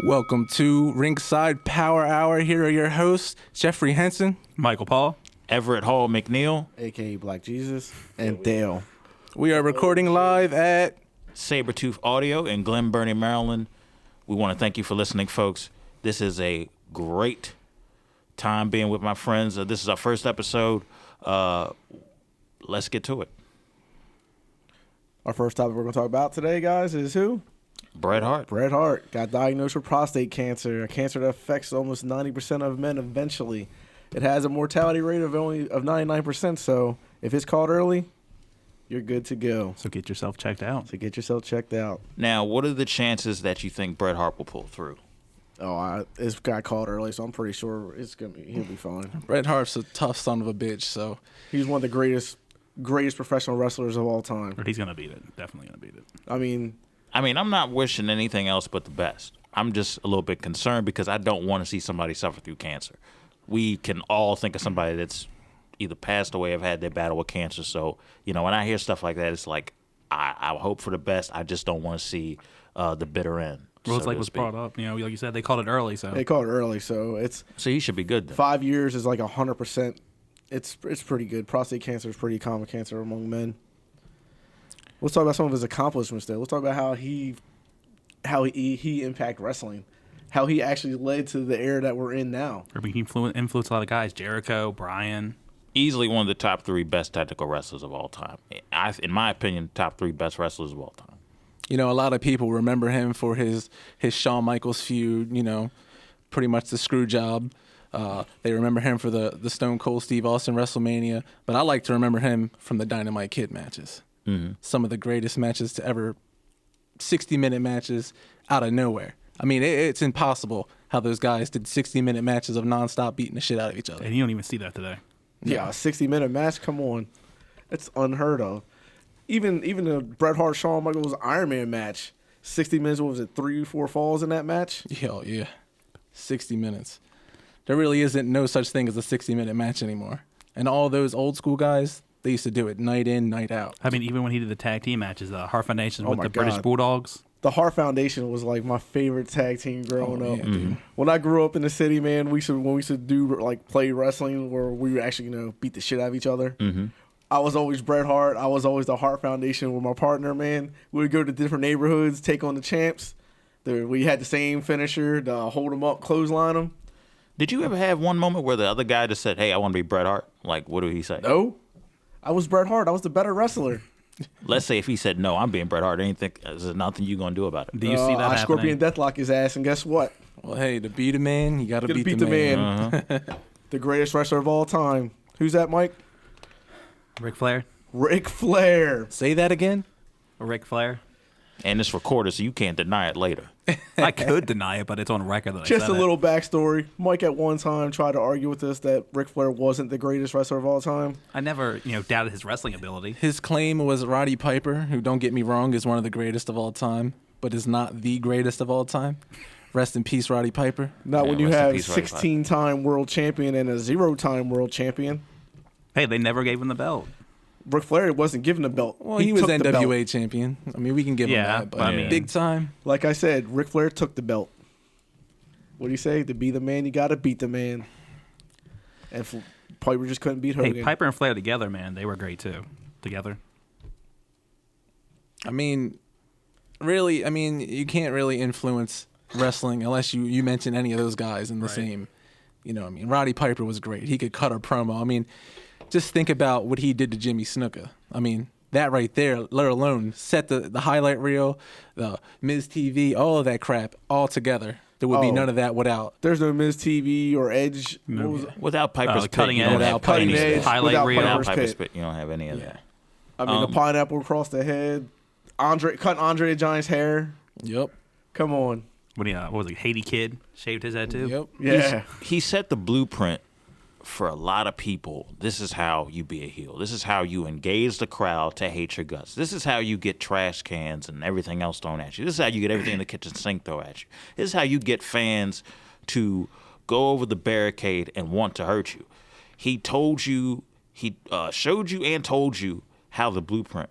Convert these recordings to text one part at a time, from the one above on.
Welcome to Ringside Power Hour. Here are your hosts, Jeffrey Henson, Michael Paul, Everett Hall McNeil, a.k.a. Black Jesus, and Dale. We are recording live at Sabretooth Audio in Glen Burnie, Maryland. We want to thank you for listening, folks. This is a great time being with my friends. This is our first episode. Let's get to it. Our first topic we're going to talk about today, guys, is who? Bret Hart. Bret Hart got diagnosed with prostate cancer, a cancer that affects almost 90% of men eventually. It has a mortality rate of 99%, so if it's caught early, you're good to go. So get yourself checked out. Now, what are the chances that you think Bret Hart will pull through? It's got caught early, so I'm pretty sure he'll be fine. Bret Hart's a tough son of a bitch, so He's one of the greatest professional wrestlers of all time. Or he's going to beat it. Definitely going to beat it. I mean, I'm not wishing anything else but the best. I'm just a little bit concerned because I don't want to see somebody suffer through cancer. We can all think of somebody that's either passed away or had their battle with cancer. So, when I hear stuff like that, it's like I hope for the best. I just don't want to see the bitter end. Well, it's like what's brought up. Like you said, they called it early. So So he should be good then. 5 years is like 100%. It's pretty good. Prostate cancer is pretty common cancer among men. Let's talk about some of his accomplishments there. Let's talk about how he impacted wrestling, how he actually led to the era that we're in now. He influenced a lot of guys. Jericho, Bryan. Easily one of the top three best technical wrestlers of all time. In my opinion, top three best wrestlers of all time. a lot of people remember him for his Shawn Michaels feud, pretty much the screw job. They remember him for the Stone Cold Steve Austin WrestleMania, but I like to remember him from the Dynamite Kid matches. Mm-hmm. Some of the greatest matches to ever, 60-minute matches out of nowhere. It's impossible how those guys did 60-minute matches of nonstop beating the shit out of each other. And you don't even see that today. Yeah, a 60-minute match. Come on, it's unheard of. Even the Bret Hart Shawn Michaels Iron Man match, 60 minutes. What was it? 3-4 falls in that match. Yeah, 60 minutes. There really isn't no such thing as a 60-minute match anymore. And all those old school guys, they used to do it night in, night out. Even when he did the tag team matches, the Hart Foundation with the God. British Bulldogs. The Hart Foundation was like my favorite tag team growing up. Yeah, dude. When I grew up in the city, man, we used to do like play wrestling where we would actually beat the shit out of each other. Mm-hmm. I was always Bret Hart. I was always the Hart Foundation with my partner, man. We would go to different neighborhoods, take on the champs. We had the same finisher, the hold them up, clothesline them. Did you ever have one moment where the other guy just said, "Hey, I want to be Bret Hart"? Like, what did he say? No. I was Bret Hart. I was the better wrestler. Let's say if he said, "No, I'm being Bret Hart," there's nothing you gonna do about it. Do you see that I happening? Scorpion Deathlock his ass, and guess what? Well, hey, to beat a man, you got to beat the man. man. Uh-huh. The greatest wrestler of all time. Who's that, Mike? Ric Flair. Ric Flair. Say that again? Ric Flair. And it's recorded, so you can't deny it later. I could deny it, but it's on record that I Just said a little backstory. Mike at one time tried to argue with us that Ric Flair wasn't the greatest wrestler of all time. I never, doubted his wrestling ability. His claim was Roddy Piper, who, don't get me wrong, is one of the greatest of all time, but is not the greatest of all time. Rest in peace, Roddy Piper. Not when you rest in have peace, Roddy Piper. 16-time world champion and a 0-time world champion. Hey, they never gave him the belt. Ric Flair wasn't given the belt. Well, he was took the belt. NWA champion. We can give him Yeah, that, but I mean- big time. Like I said, Ric Flair took the belt. What do you say? To be the man, you got to beat the man. And Piper just couldn't beat Hogan. Hey, Piper and Flair together, man, they were great too. Together. Really, you can't really influence wrestling unless you mention any of those guys in the same, Roddy Piper was great. He could cut a promo. Just think about what he did to Jimmy Snuka. That right there, let alone set the highlight reel, the Miz TV, all of that crap all together. There would be none of that without. There's no Miz TV or Edge. No. What was it? Without Piper's pit, cutting you edge. don't have Without cutting any edge. spit. Highlight Without reel. Without Piper's Piper's pit. pit, you don't have any of that. The pineapple across the head. Cutting Andre the Giant's hair. Yep. Come on. When what was it? Haiti Kid shaved his head too. Yep. Yeah. He set the blueprint for a lot of people. This is how you be a heel. This is how you engage the crowd to hate your guts. This is how you get trash cans and everything else thrown at you. This is how you get everything in the kitchen sink thrown at you. This is how you get fans to go over the barricade and want to hurt you. He showed you and told you how the blueprint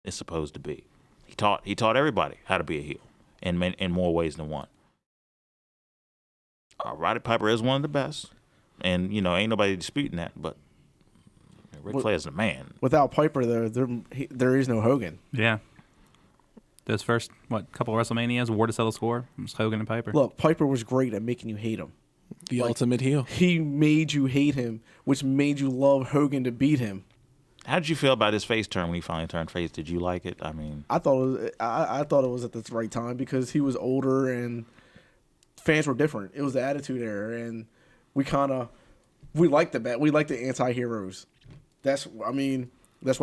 is supposed to be. He taught everybody how to be a heel in more ways than one. Roddy Piper is one of the best, and ain't nobody disputing that. But Ric Flair's the man. Without Piper, there is no Hogan. Yeah. Those first, couple of WrestleManias, war to settle score, it was Hogan and Piper. Look, Piper was great at making you hate him. The ultimate heel. He made you hate him, which made you love Hogan to beat him. How did you feel about his face turn when he finally turned face? Did you like it? I mean, I thought it was at the right time because he was older and fans were different. It was the Attitude Era, and we liked the anti-heroes. That's why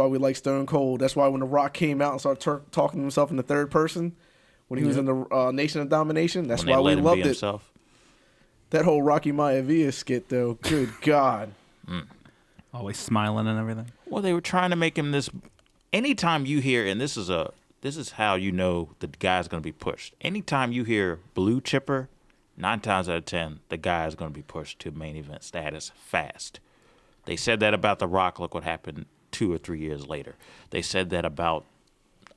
we like Stone Cold. That's why when The Rock came out and started talking to himself in the third person, when he was in the Nation of Domination, that's why we loved it. Himself. That whole Rocky Maivia skit, though, good God. Always smiling and everything. Well, they were trying to make him this. Anytime you hear, and this is how you know the guy's going to be pushed. Anytime you hear Blue Chipper, 9 times out of 10, the guy is going to be pushed to main event status fast. They said that about The Rock. Look what happened 2 or 3 years later. They said that about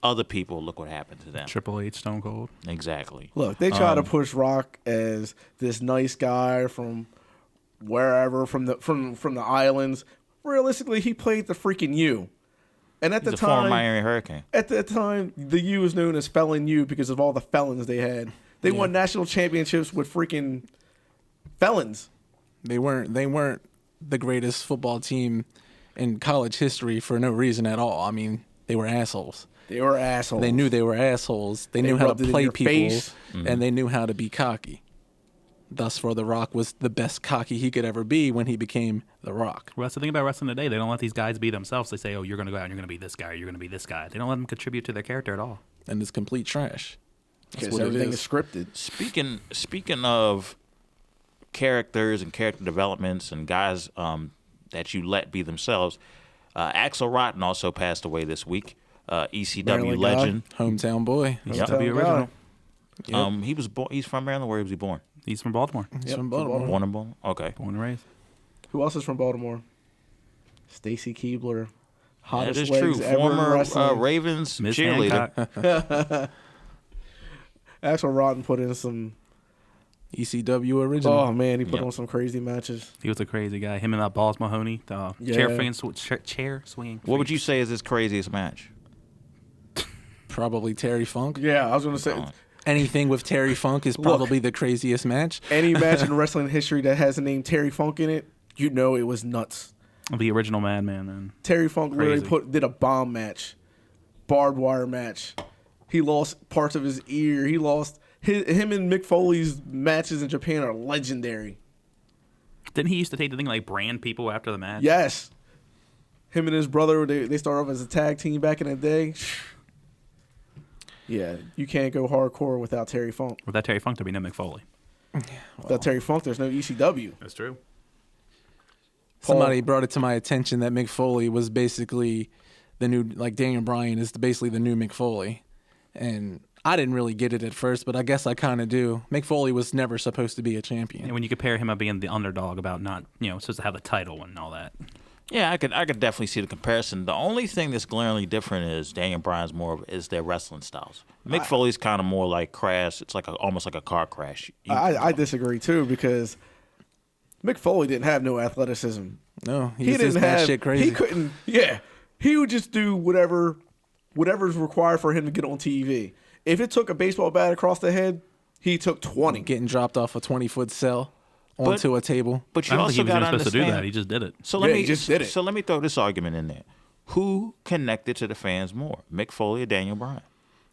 other people. Look what happened to them. Triple H, Stone Cold. Exactly. Look, they try to push Rock as this nice guy from wherever, from the islands. Realistically, he played the freaking U. And at the time, former Miami Hurricane. At the time, the U was known as Felon U because of all the felons they had. They won national championships with freaking felons. They weren't the greatest football team in college history for no reason at all. I mean, they were assholes. They were assholes. They knew they were assholes. They knew how to play people, and they knew how to be cocky. Thus, for The Rock was the best cocky he could ever be when he became The Rock. Well, that's the thing about wrestling today. They don't let these guys be themselves. They say, oh, you're going to go out and you're going to be this guy or you're going to be this guy. They don't let them contribute to their character at all. And it's complete trash. Because everything is scripted. Speaking of characters and character developments and guys that you let be themselves, Axl Rotten also passed away this week. ECW legend. Hometown boy. ECW original. Yep. He was he's from Maryland. Where was he born? He's from Baltimore. He's from Baltimore. Born in Baltimore? Okay. Born and raised. Who else is from Baltimore? Stacy Keibler. Hottest that is legs true. ever Former Ravens Miss cheerleader. Axl Rotten put in some ECW original. Oh man, he put on some crazy matches. He was a crazy guy. Him and that Balls Mahoney, chair swinging. What would you say is his craziest match? Probably Terry Funk. Yeah, I was going to say anything with Terry Funk is probably the craziest match. Any match in wrestling history that has the name Terry Funk in it, you know it was nuts. The original Madman, man. Terry Funk literally did a bomb match, barbed wire match. He lost parts of his ear. He lost him and Mick Foley's matches in Japan are legendary. Didn't he used to take the thing like brand people after the match? Yes. Him and his brother, they started off as a tag team back in the day. Yeah, you can't go hardcore without Terry Funk. Without Terry Funk, there'd be no Mick Foley. Without Terry Funk, there's no ECW. That's true. Somebody brought it to my attention that Mick Foley was basically the new, like Daniel Bryan is basically the new Mick Foley. And I didn't really get it at first, but I guess I kind of do. Mick Foley was never supposed to be a champion. And when you compare him about being the underdog, about not, supposed to have the title and all that. Yeah, I could definitely see the comparison. The only thing that's glaringly different is Daniel Bryan's is their wrestling styles. Mick Foley's kind of more like crash. It's like almost like a car crash. I disagree too because Mick Foley didn't have no athleticism. No, he didn't have shit crazy. He couldn't. Yeah, he would just do whatever's required for him to get on TV. If it took a baseball bat across the head, he took 20. Getting dropped off a 20-foot cell onto a table. But you I don't also think he was got to even supposed to do understand. that. He just did it. So let me throw this argument in there. Who connected to the fans more, Mick Foley or Daniel Bryan?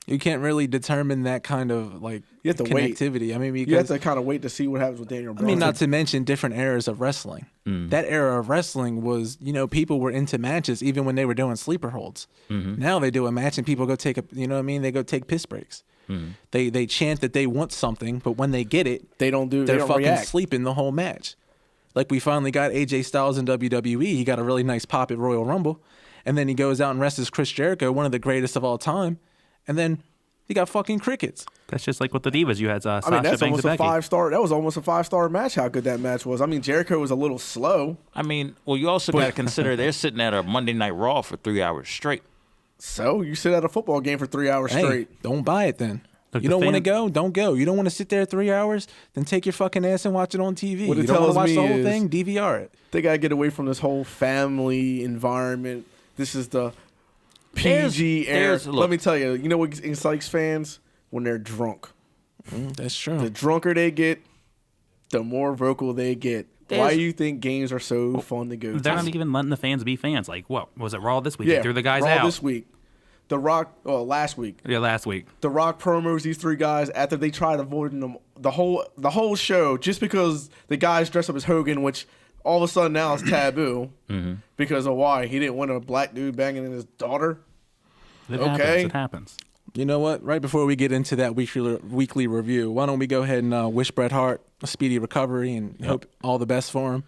You can't really determine that kind of like you have to connectivity. Wait. I mean, you have to kind of wait to see what happens with Daniel Bryan. I mean, not to mention different eras of wrestling. That era of wrestling was, people were into matches even when they were doing sleeper holds. Now they do a match and people go take they go take piss breaks. They chant that they want something, but when they get it, they're fucking react. sleeping the whole match. Like we finally got AJ Styles in WWE. He got a really nice pop at Royal Rumble, and then he goes out and wrestles Chris Jericho, one of the greatest of all time, and then he got fucking crickets. That's just like with the Divas. You had Sasha that's Banks almost and a Becky. 5-star. That was almost a 5-star match. How good that match was. I mean, Jericho was a little slow. I mean, well, you also got to consider they're sitting at a Monday Night Raw for 3 hours straight. So you sit at a football game for 3 hours straight. Don't buy it then. Look, You don't want to go? Don't go. You don't want to sit there 3 hours? Then take your fucking ass and watch it on TV. What it You don't want tells to watch me the whole is- thing? DVR it. They gotta get away from this whole family environment. This is the PG era. look. Let me tell you. You know what excites fans? When they're drunk. That's true. The drunker they get, the more vocal they get. Why do you think games are so fun to go to? They're not even letting the fans be fans. Like, what was it? Raw this week? Yeah, They threw the guys Raw out this week. The Rock. Oh, last week. Yeah, last week. The Rock promos these 3 guys after they tried avoiding them the whole show just because the guys dressed up as Hogan, which all of a sudden now is taboo because of why he didn't want a black dude banging in his daughter. It Okay. happens. It happens. You know what? Right before we get into that weekly review, why don't we go ahead and wish Bret Hart a speedy recovery and hope all the best for him?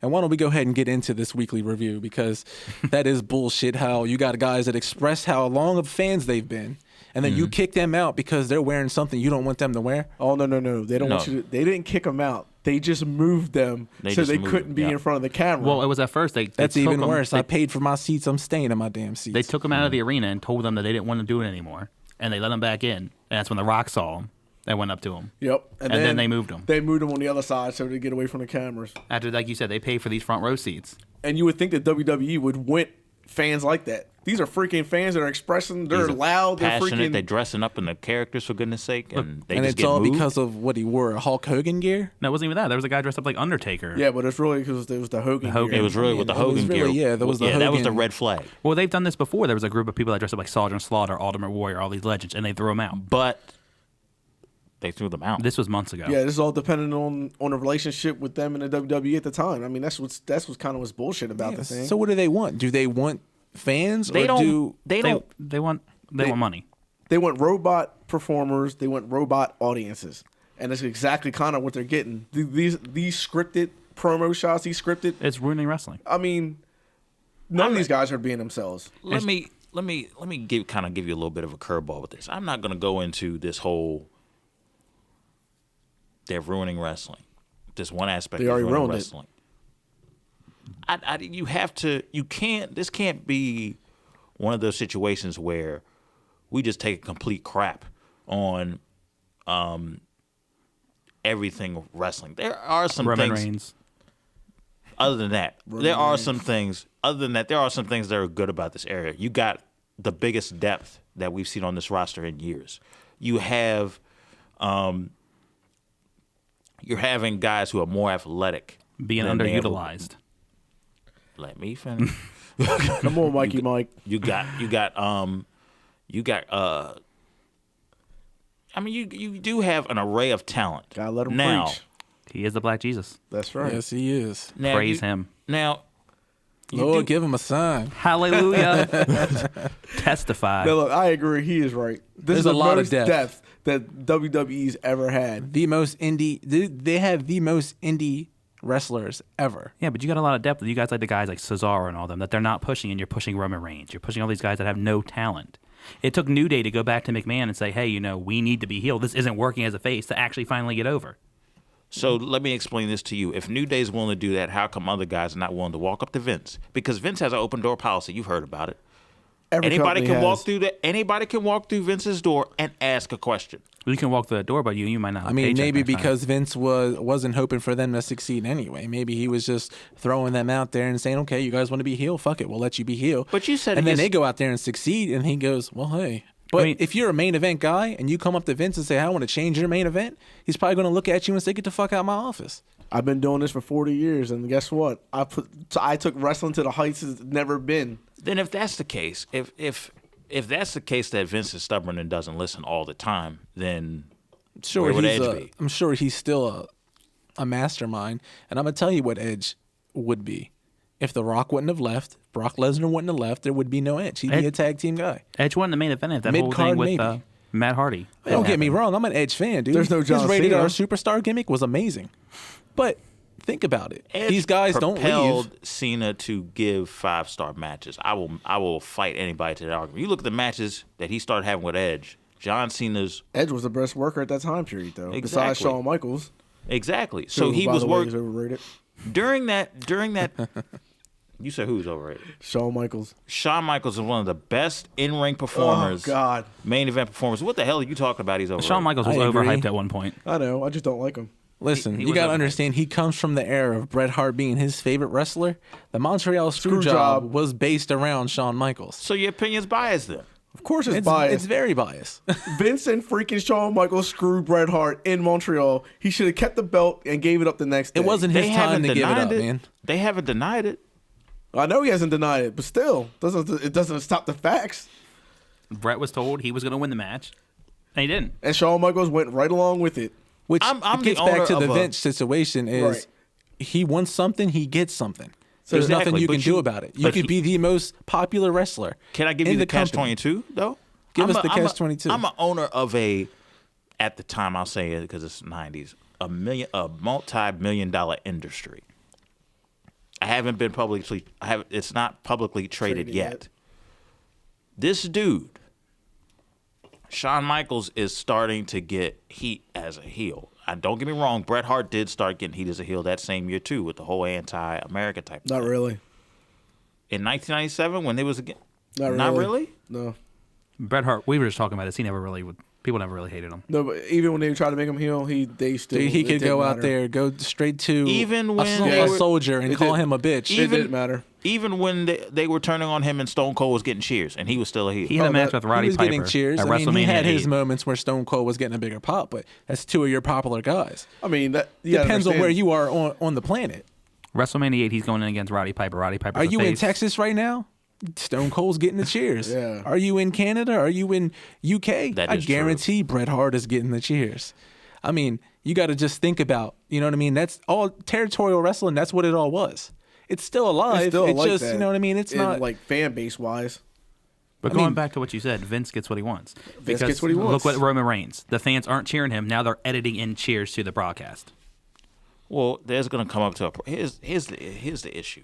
And why don't we go ahead and get into this weekly review, because that is bullshit how you got guys that express how long of fans they've been, and then you kick them out because they're wearing something you don't want them to wear. Oh no! They don't want you to. They didn't kick them out. They just moved them so they couldn't be in front of the camera. Well, it was at first. That's took even them- worse. I paid for my seats. I'm staying in my damn seats. They took him out of the arena and told them that they didn't want to do it anymore, and they let him back in. And that's when The Rock saw him and went up to him. Yep. And then they moved him. They moved them on the other side so they get away from the cameras. After, like you said, they paid for these front row seats. And you would think that WWE would want fans like that. These are freaking fans that are expressing. They're loud. They're passionate. freaking. They're dressing up in the characters, for goodness sake, and they and just it's get all moved. because of what he wore, Hulk Hogan gear. No, it wasn't even that. There was a guy dressed up like Undertaker. Yeah, but it's really because there was the Hogan. Hogan. gear. It was really with the it was Hogan really- gear. yeah, that was the that was the Hogan- red flag. Well, they've done this before. There was a group of people that dressed up like Sergeant Slaughter, Ultimate Warrior, all these legends, and they threw them out. But they threw them out. This was months ago. Yeah, this is all dependent on a relationship with them and the WWE at the time. I mean, that's what's kind of what's bullshit about the thing. So what do they want? Do they want fans They or don't. do They They, don't. they want money. They want robot performers. They want robot audiences, and that's exactly kind of what they're getting. These scripted promo shots, these scripted. It's ruining wrestling. I mean, none of these guys are being themselves. Let me give you a little bit of a curveball with this. I'm not going to go into this whole they're ruining wrestling. This one aspect They of already ruining ruined it. wrestling. This can't be one of those situations where we just take a complete crap on everything wrestling. There are some Roman things. Reigns. Other than that, there are some things that are good about this area. You got the biggest depth that we've seen on this roster in years. You have, you're having guys who are more athletic, Being than they ever- underutilized. Let me finish. Come on, Mikey, Mike. You got. I mean, you do have an array of talent. Gotta let him now. preach. He is the Black Jesus. That's right. Yes, he is. Now Praise you- him. Now, you Lord, do- give him a sign. Hallelujah. Testify. Now, look, I agree. He is right. This There's is the a lot of most depth. that WWE's ever had. The most indie. They have the most indie wrestlers ever. Yeah, but you got a lot of depth. You guys like the guys like Cesaro and all them that they're not pushing, and you're pushing Roman Reigns. You're pushing all these guys that have no talent. It took New Day to go back to McMahon and say, hey, we need to be healed. This isn't working as a face to actually finally get over. So let me explain this to you. If New Day's willing to do that, how come other guys are not willing to walk up to Vince? Because Vince has an open door policy. You've heard about it. Every Anybody company can walk has. through that. Anybody can walk through Vince's door and ask a question. You can walk through the door, but you might not have I a mean, paycheck maybe next time. because Vince wasn't hoping for them to succeed anyway. Maybe he was just throwing them out there and saying, "Okay, you guys want to be heel? Fuck it, we'll let you be heel." But you said and then his- they go out there and succeed, and he goes, "Well, hey." But mean- if you're a main event guy and you come up to Vince and say, "I want to change your main event," he's probably going to look at you and say, "Get the fuck out of my office." I've been doing this for 40 years, and guess what? I took wrestling to the heights it's never been. Then if that's the case, if that's the case that Vince is stubborn and doesn't listen all the time, then Sure, where would he's Edge be? I'm sure he's still a mastermind, and I'm gonna tell you what Edge would be. If The Rock wouldn't have left, Brock Lesnar wouldn't have left, there would be no Edge. He'd be Ed- a tag team guy. Edge won the main event of that whole Mid-card, thing with maybe. Matt Hardy. Don't get me wrong, I'm an Edge fan, dude. There's no John His rated Cena. R superstar gimmick was amazing, but think about it. Edge These guys don't propelled leave. Cena to give 5-star matches. I will fight anybody to that argument. You look at the matches that he started having with Edge. John Cena's Edge was the best worker at that time period, though. Besides Exactly. Shawn Michaels. exactly. So who, he by was the way, working is overrated. during that You said who's overrated? Shawn Michaels. Shawn Michaels is one of the best in-ring performers. Oh, God. Main event performers. What the hell are you talking about? He's overrated. Shawn Michaels was I agree. overhyped at one point. I know. I just don't like him. Listen, He you was got to overhyped. understand, he comes from the era of Bret Hart being his favorite wrestler. The Montreal Screwjob Screwjob. was based around Shawn Michaels. So your opinion's biased then? Of course it's It's biased. very biased. Vince and freaking Shawn Michaels screwed Bret Hart in Montreal. He should have kept the belt and gave it up the next day. It wasn't his They time haven't to give it denied up, it. man. They haven't denied it. I know he hasn't denied it, but still, it doesn't stop the facts. Brett was told he was going to win the match, and he didn't. And Shawn Michaels went right along with it. Which I'm the gets back owner to the of a- Vince situation is Right. he wants something, he gets something. There's Exactly, nothing you but can do about it. You but could he- be the most popular wrestler. Can I give in you the company. catch-22 though? Give us the catch-22. I'm an owner of at the time I'll say it because it's 90s, a multi-million-dollar industry. I haven't been it's not publicly traded yet. This dude, Shawn Michaels, is starting to get heat as a heel. Don't get me wrong, Bret Hart did start getting heat as a heel that same year too, with the whole anti-America type of Not thing. really. In 1997 when they was again. Not really. Not really? No. Bret Hart, we were just talking about this. People never really hated him. No, but even when they tried to make him heel, they still. Dude, he it could didn't go out matter. there, go straight to Even a, when a they were- soldier and it call did- him a bitch. It didn't matter. Even when they were turning on him and Stone Cold was getting cheers, and he was still a heel. He had Oh, a match that- with Roddy He was Piper getting cheers. at I mean, WrestleMania he had his 8. moments where Stone Cold was getting a bigger pop, but that's two of your popular guys. I mean, that you gotta Depends on understand. where you are on the planet. WrestleMania 8, he's going in against Roddy Piper. Roddy Piper's Are a you in face. Texas right now? Stone Cold's getting the cheers. Yeah. Are you in Canada? Are you in UK? That I is true. guarantee Bret Hart is getting the cheers. I mean, you got to just think about, you know what I mean? That's all territorial wrestling. That's what it all was. It's still alive. It's still like just, that. you know what I mean? It's In, not like fan base wise. But I going mean- back to what you said, Vince gets what he wants. Vince Because gets what he wants. Look what Roman Reigns. The fans aren't cheering him. Now they're editing in cheers to the broadcast. Well, there's going to come up to here's the issue,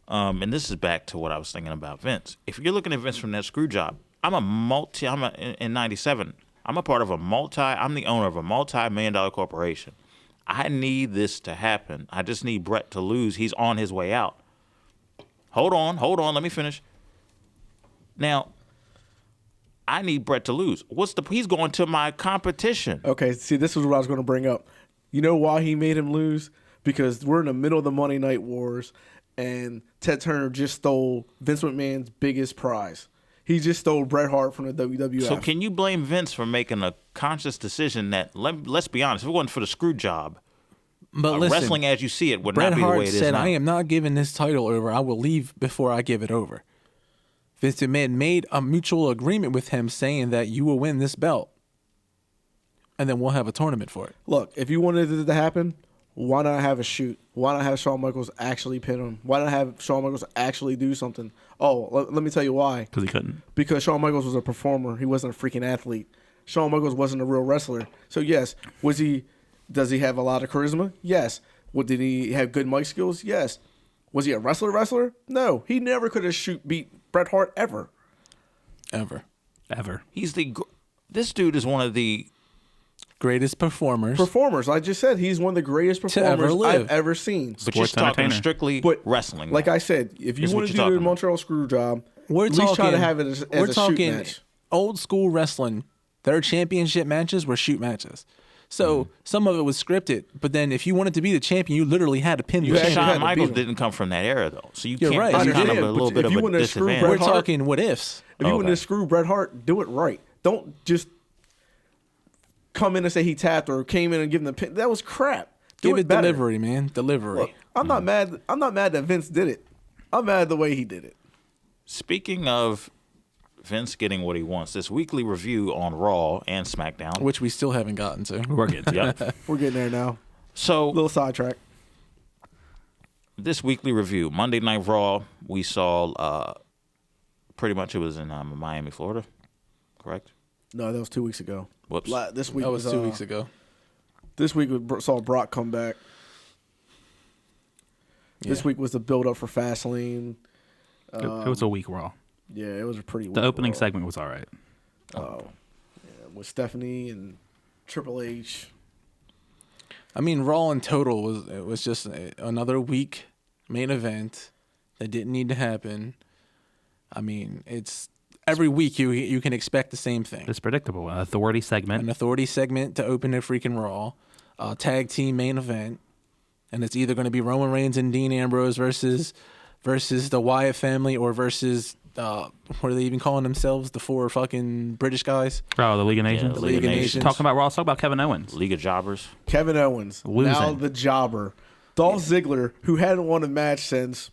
and this is back to what I was thinking about Vince. If you're looking at Vince from that screw job, in '97. I'm a part of I'm the owner of a multi-million-dollar corporation. I need this to happen. I just need Bret to lose. He's on his way out. Hold on. Let me finish. Now, I need Bret to lose. He's going to my competition. Okay, see, this is what I was going to bring up. You know why he made him lose? Because we're in the middle of the Monday Night Wars, and Ted Turner just stole Vince McMahon's biggest prize. He just stole Bret Hart from the WWF. So can you blame Vince for making a conscious decision that, let's be honest, if it wasn't for the screw job, But listen, wrestling as you see it would Bret not be the Hart way it is said, now. I am not giving this title over. I will leave before I give it over. Vince McMahon made a mutual agreement with him saying that you will win this belt. And then we'll have a tournament for it. Look, if you wanted it to happen, why not have a shoot? Why not have Shawn Michaels actually pin him? Why not have Shawn Michaels actually do something? Oh, let me tell you why. Because he couldn't. Because Shawn Michaels was a performer. He wasn't a freaking athlete. Shawn Michaels wasn't a real wrestler. So yes, does he have a lot of charisma? Yes. Did he have good mic skills? Yes. Was he a wrestler? No. He never could have beat Bret Hart ever. Ever. This dude is one of the Greatest performers. Performers. I just said he's one of the greatest To ever performers live. I've ever seen. but you're Sports talking entertainer. strictly But wrestling. Like now. I said, if you Is what want to you're do the talking about. Montreal screw job, We're at talking, least try to have it as we're a shoot talking match. old school wrestling. Their championship matches were shoot matches. So some of it was scripted, but then if you wanted to be the champion, you literally had to pin the You had champion. to Shawn beat Michaels him. didn't come from that era though, so you You're can't. right. That's I kind of understand, a little but bit if of you a wanna screw disadvantage. We're Bret Hart- talking what ifs. If you want Okay. to screw Bret Hart, do it right. Don't just come in and say he tapped or came in and give him the pin. That was crap. Do Give it better. delivery, man. Delivery. Look, I'm not mad. I'm not mad that Vince did it. I'm mad at the way he did it. Speaking of Vince getting what he wants, this weekly review on Raw and SmackDown. Which we still haven't gotten to. We're getting to it. Yep. We're getting there now. So Little sidetrack. this weekly review, Monday Night Raw, we saw pretty much it was in Miami, Florida, correct? No, that was 2 weeks ago. Whoops. This week That was 2 weeks ago. ago. This week we saw Brock come back. This Yeah. week was the build up for Fastlane. It was a week Raw. Yeah, it was a pretty. The weak opening Raw. segment was all right. Oh, yeah, with Stephanie and Triple H. I mean, Raw in total was just another week main event. that didn't need to happen. I mean, it's every week you can expect the same thing. It's predictable. An authority segment. An authority segment to open a freaking Raw, tag team main event, and it's either going to be Roman Reigns and Dean Ambrose versus the Wyatt family or versus what are they even calling themselves? The 4 fucking British guys. Oh, the League of Nations. The League of Nations. Talking about Raw. Let's talk about Kevin Owens. League of Jobbers. Kevin Owens, Losing. now the jobber. Dolph Ziggler, who hadn't won a match since,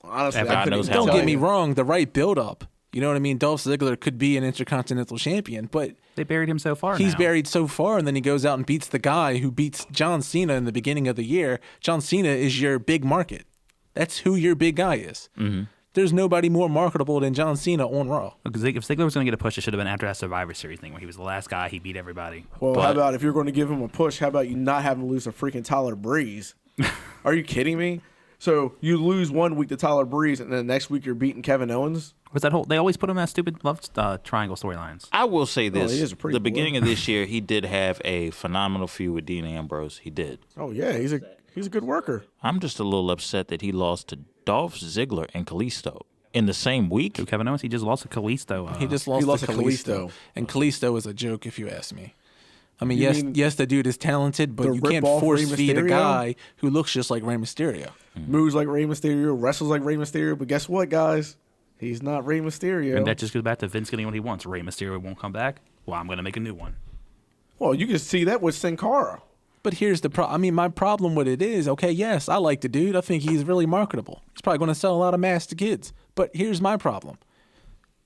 honestly, God I couldn't knows even how Don't tell get me you. wrong, the right build-up. You know what I mean? Dolph Ziggler could be an Intercontinental Champion, but They buried him so far he's now. buried so far, and then he goes out and beats the guy who beats John Cena in the beginning of the year. John Cena is your big market. That's who your big guy is. Mm-hmm. There's nobody more marketable than John Cena on Raw. Because if Ziggler was going to get a push, it should have been after that Survivor Series thing where he was the last guy. He beat everybody. Well, But- how about if you're going to give him a push, how about you not have him lose to freaking Tyler Breeze? Are you kidding me? So you lose 1 week to Tyler Breeze, and then the next week you're beating Kevin Owens? Was that whole? They always put him in that stupid love triangle storylines. I will say this: he is a pretty the boy. beginning of this year, he did have a phenomenal feud with Dean Ambrose. He did. Oh yeah, he's a good worker. I'm just a little upset that he lost to Dolph Ziggler and Kalisto in the same week. To Kevin Owens, he just lost to Kalisto. He just lost, lost to to Kalisto. Kalisto. And Kalisto is a joke, if you ask me. I mean, You yes, mean yes, the dude is talented, but the you can't rip-off force Rey feed a Mysterio? guy who looks just like Rey Mysterio. Moves like Rey Mysterio, wrestles like Rey Mysterio, but guess what, guys? He's not Rey Mysterio. and that just goes back to Vince getting what he wants. Rey Mysterio won't come back. Well, I'm going to make a new one. Well, you can see that with Sin Cara. But here's the problem. I mean, my problem with it is, okay, yes, I like the dude. I think he's really marketable. He's probably going to sell a lot of masks to kids. But here's my problem.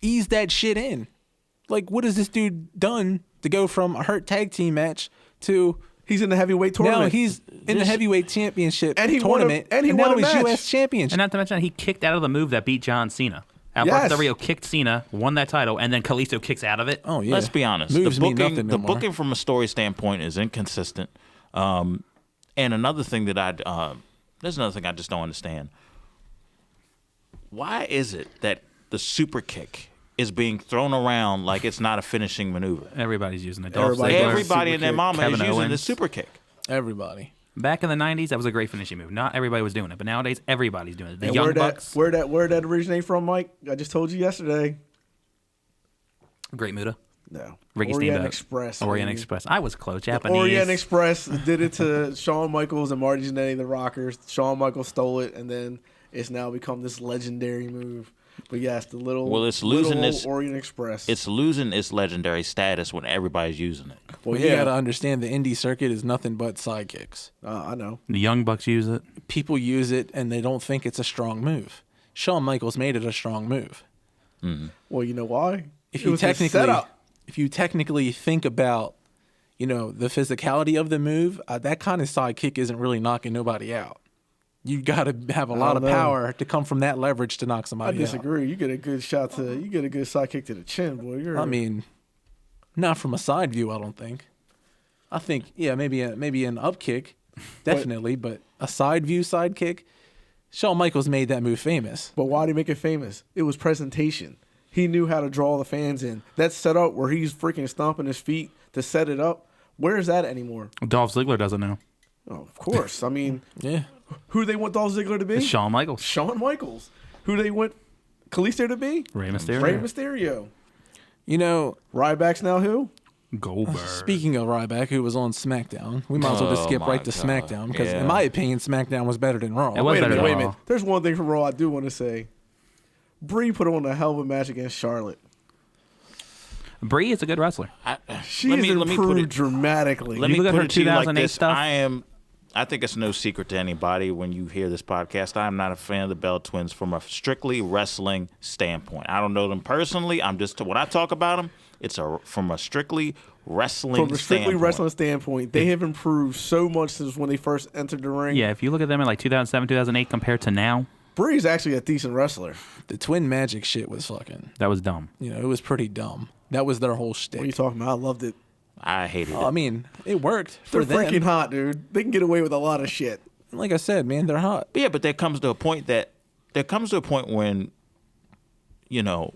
Ease that shit in. Like, what has this dude done to go from a hurt tag team match to He's in the heavyweight tournament. now he's in the heavyweight championship And he won a- tournament, and he now won a he's match. U.S. championship. And not to mention, he kicked out of the move that beat John Cena. Alberto Yes. Del Rio kicked Cena, won that title, and then Kalisto kicks out of it. Oh yeah. Let's be honest. Moves the mean booking, nothing no the more. booking from a story standpoint is inconsistent. And another thing that there's another thing I just don't understand. Why is it that the super kick is being thrown around like it's not a finishing maneuver? Everybody's using it. Everybody Dolph does. Ziggler. Everybody and their kick. mama Kevin is using the Owens. super kick. Everybody. Back in the 90s, that was a great finishing move. Not everybody was doing it, but nowadays, everybody's doing it. The And Young where'd Bucks, where'd that originate from, Mike? I just told you yesterday. Great Muda. No. Ricky Orient Steamboat. Express. Orient baby. Express. I was close. Japanese. Orient Express did it to Shawn Michaels and Marty Jannetty, the Rockers. Shawn Michaels stole it, and then it's now become this legendary move. But yes, the little It's losing little its Orient Express. It's losing its legendary status when everybody's using it. Well, you got to understand the indie circuit is nothing but sidekicks. I know. The Young Bucks use it. People use it and they don't think it's a strong move. Shawn Michaels made it a strong move. Well, you know why? If It you was the technically setup. if you technically think about, you know, the physicality of the move, that kind of sidekick isn't really knocking nobody out. You got to have a lot of don't know. power to come from that leverage to knock I somebody out. disagree. You get a good shot to, you get a good sidekick to the chin, boy. I mean, not from a side view, I don't think. I think, yeah, maybe an up kick, definitely, but a side view sidekick. Shawn Michaels made that move famous. but why did he make it famous? It was presentation. He knew how to draw the fans in. That setup where he's freaking stomping his feet to set it up. Where is that anymore? Dolph Ziggler does it now. Oh, of course. I mean, Yeah. who do they want Dolph Ziggler to be? It's Shawn Michaels. Shawn Michaels. Who do they want Kalisto to be? Rey Mysterio. Rey Mysterio. You know, Ryback's now who? Goldberg. speaking of Ryback, who was on SmackDown, we might as well just Oh skip my right to God. SmackDown because, Yeah. in my opinion, SmackDown was better than Raw. It was Wait a better minute, than wait a Raw. minute. There's one thing from Raw I do want to say. Brie put on a hell of a match against Charlotte. Brie is a good wrestler. She's improved dramatically. Let You me look at put her it to you like 2008 this. stuff. I think it's no secret to anybody when you hear this podcast. I am not a fan of the Bell Twins from a strictly wrestling standpoint. I don't know them personally. I'm just when I talk about them, it's from a strictly wrestling From a strictly standpoint. wrestling standpoint, they have improved so much since when they first entered the ring. Yeah, if you look at them in like 2007, 2008 compared to now, Brie's actually a decent wrestler. The Twin Magic shit was fucking, that was dumb. you know, it was pretty dumb. That was their whole What are you shtick. talking about? I loved it. I hated I it. mean, it worked They're for them. freaking hot, dude. They can get away with a lot of shit. Like I said, man, they're hot. But yeah, but there comes to a point when, you know,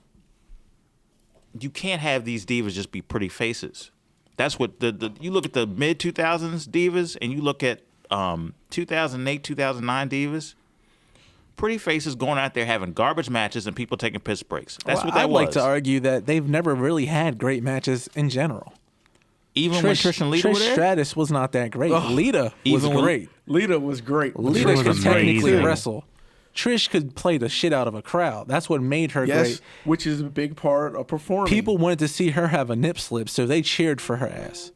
you can't have these divas just be pretty faces. That's what you look at the mid 2000s divas and you look at 2008, 2009 divas. pretty faces going out there having garbage matches and people taking piss breaks. That's what that I'd was. like to argue that they've never really had great matches in general. Even when Trish and Lita were Trish there? Stratus was not that great. Lita was Even when- great. Lita was great. Lita was could technically amazing. wrestle. Trish could play the shit out of a crowd. That's what made her Yes, great. which is a big part of performing. People wanted to see her have a nip slip, so they cheered for her ass.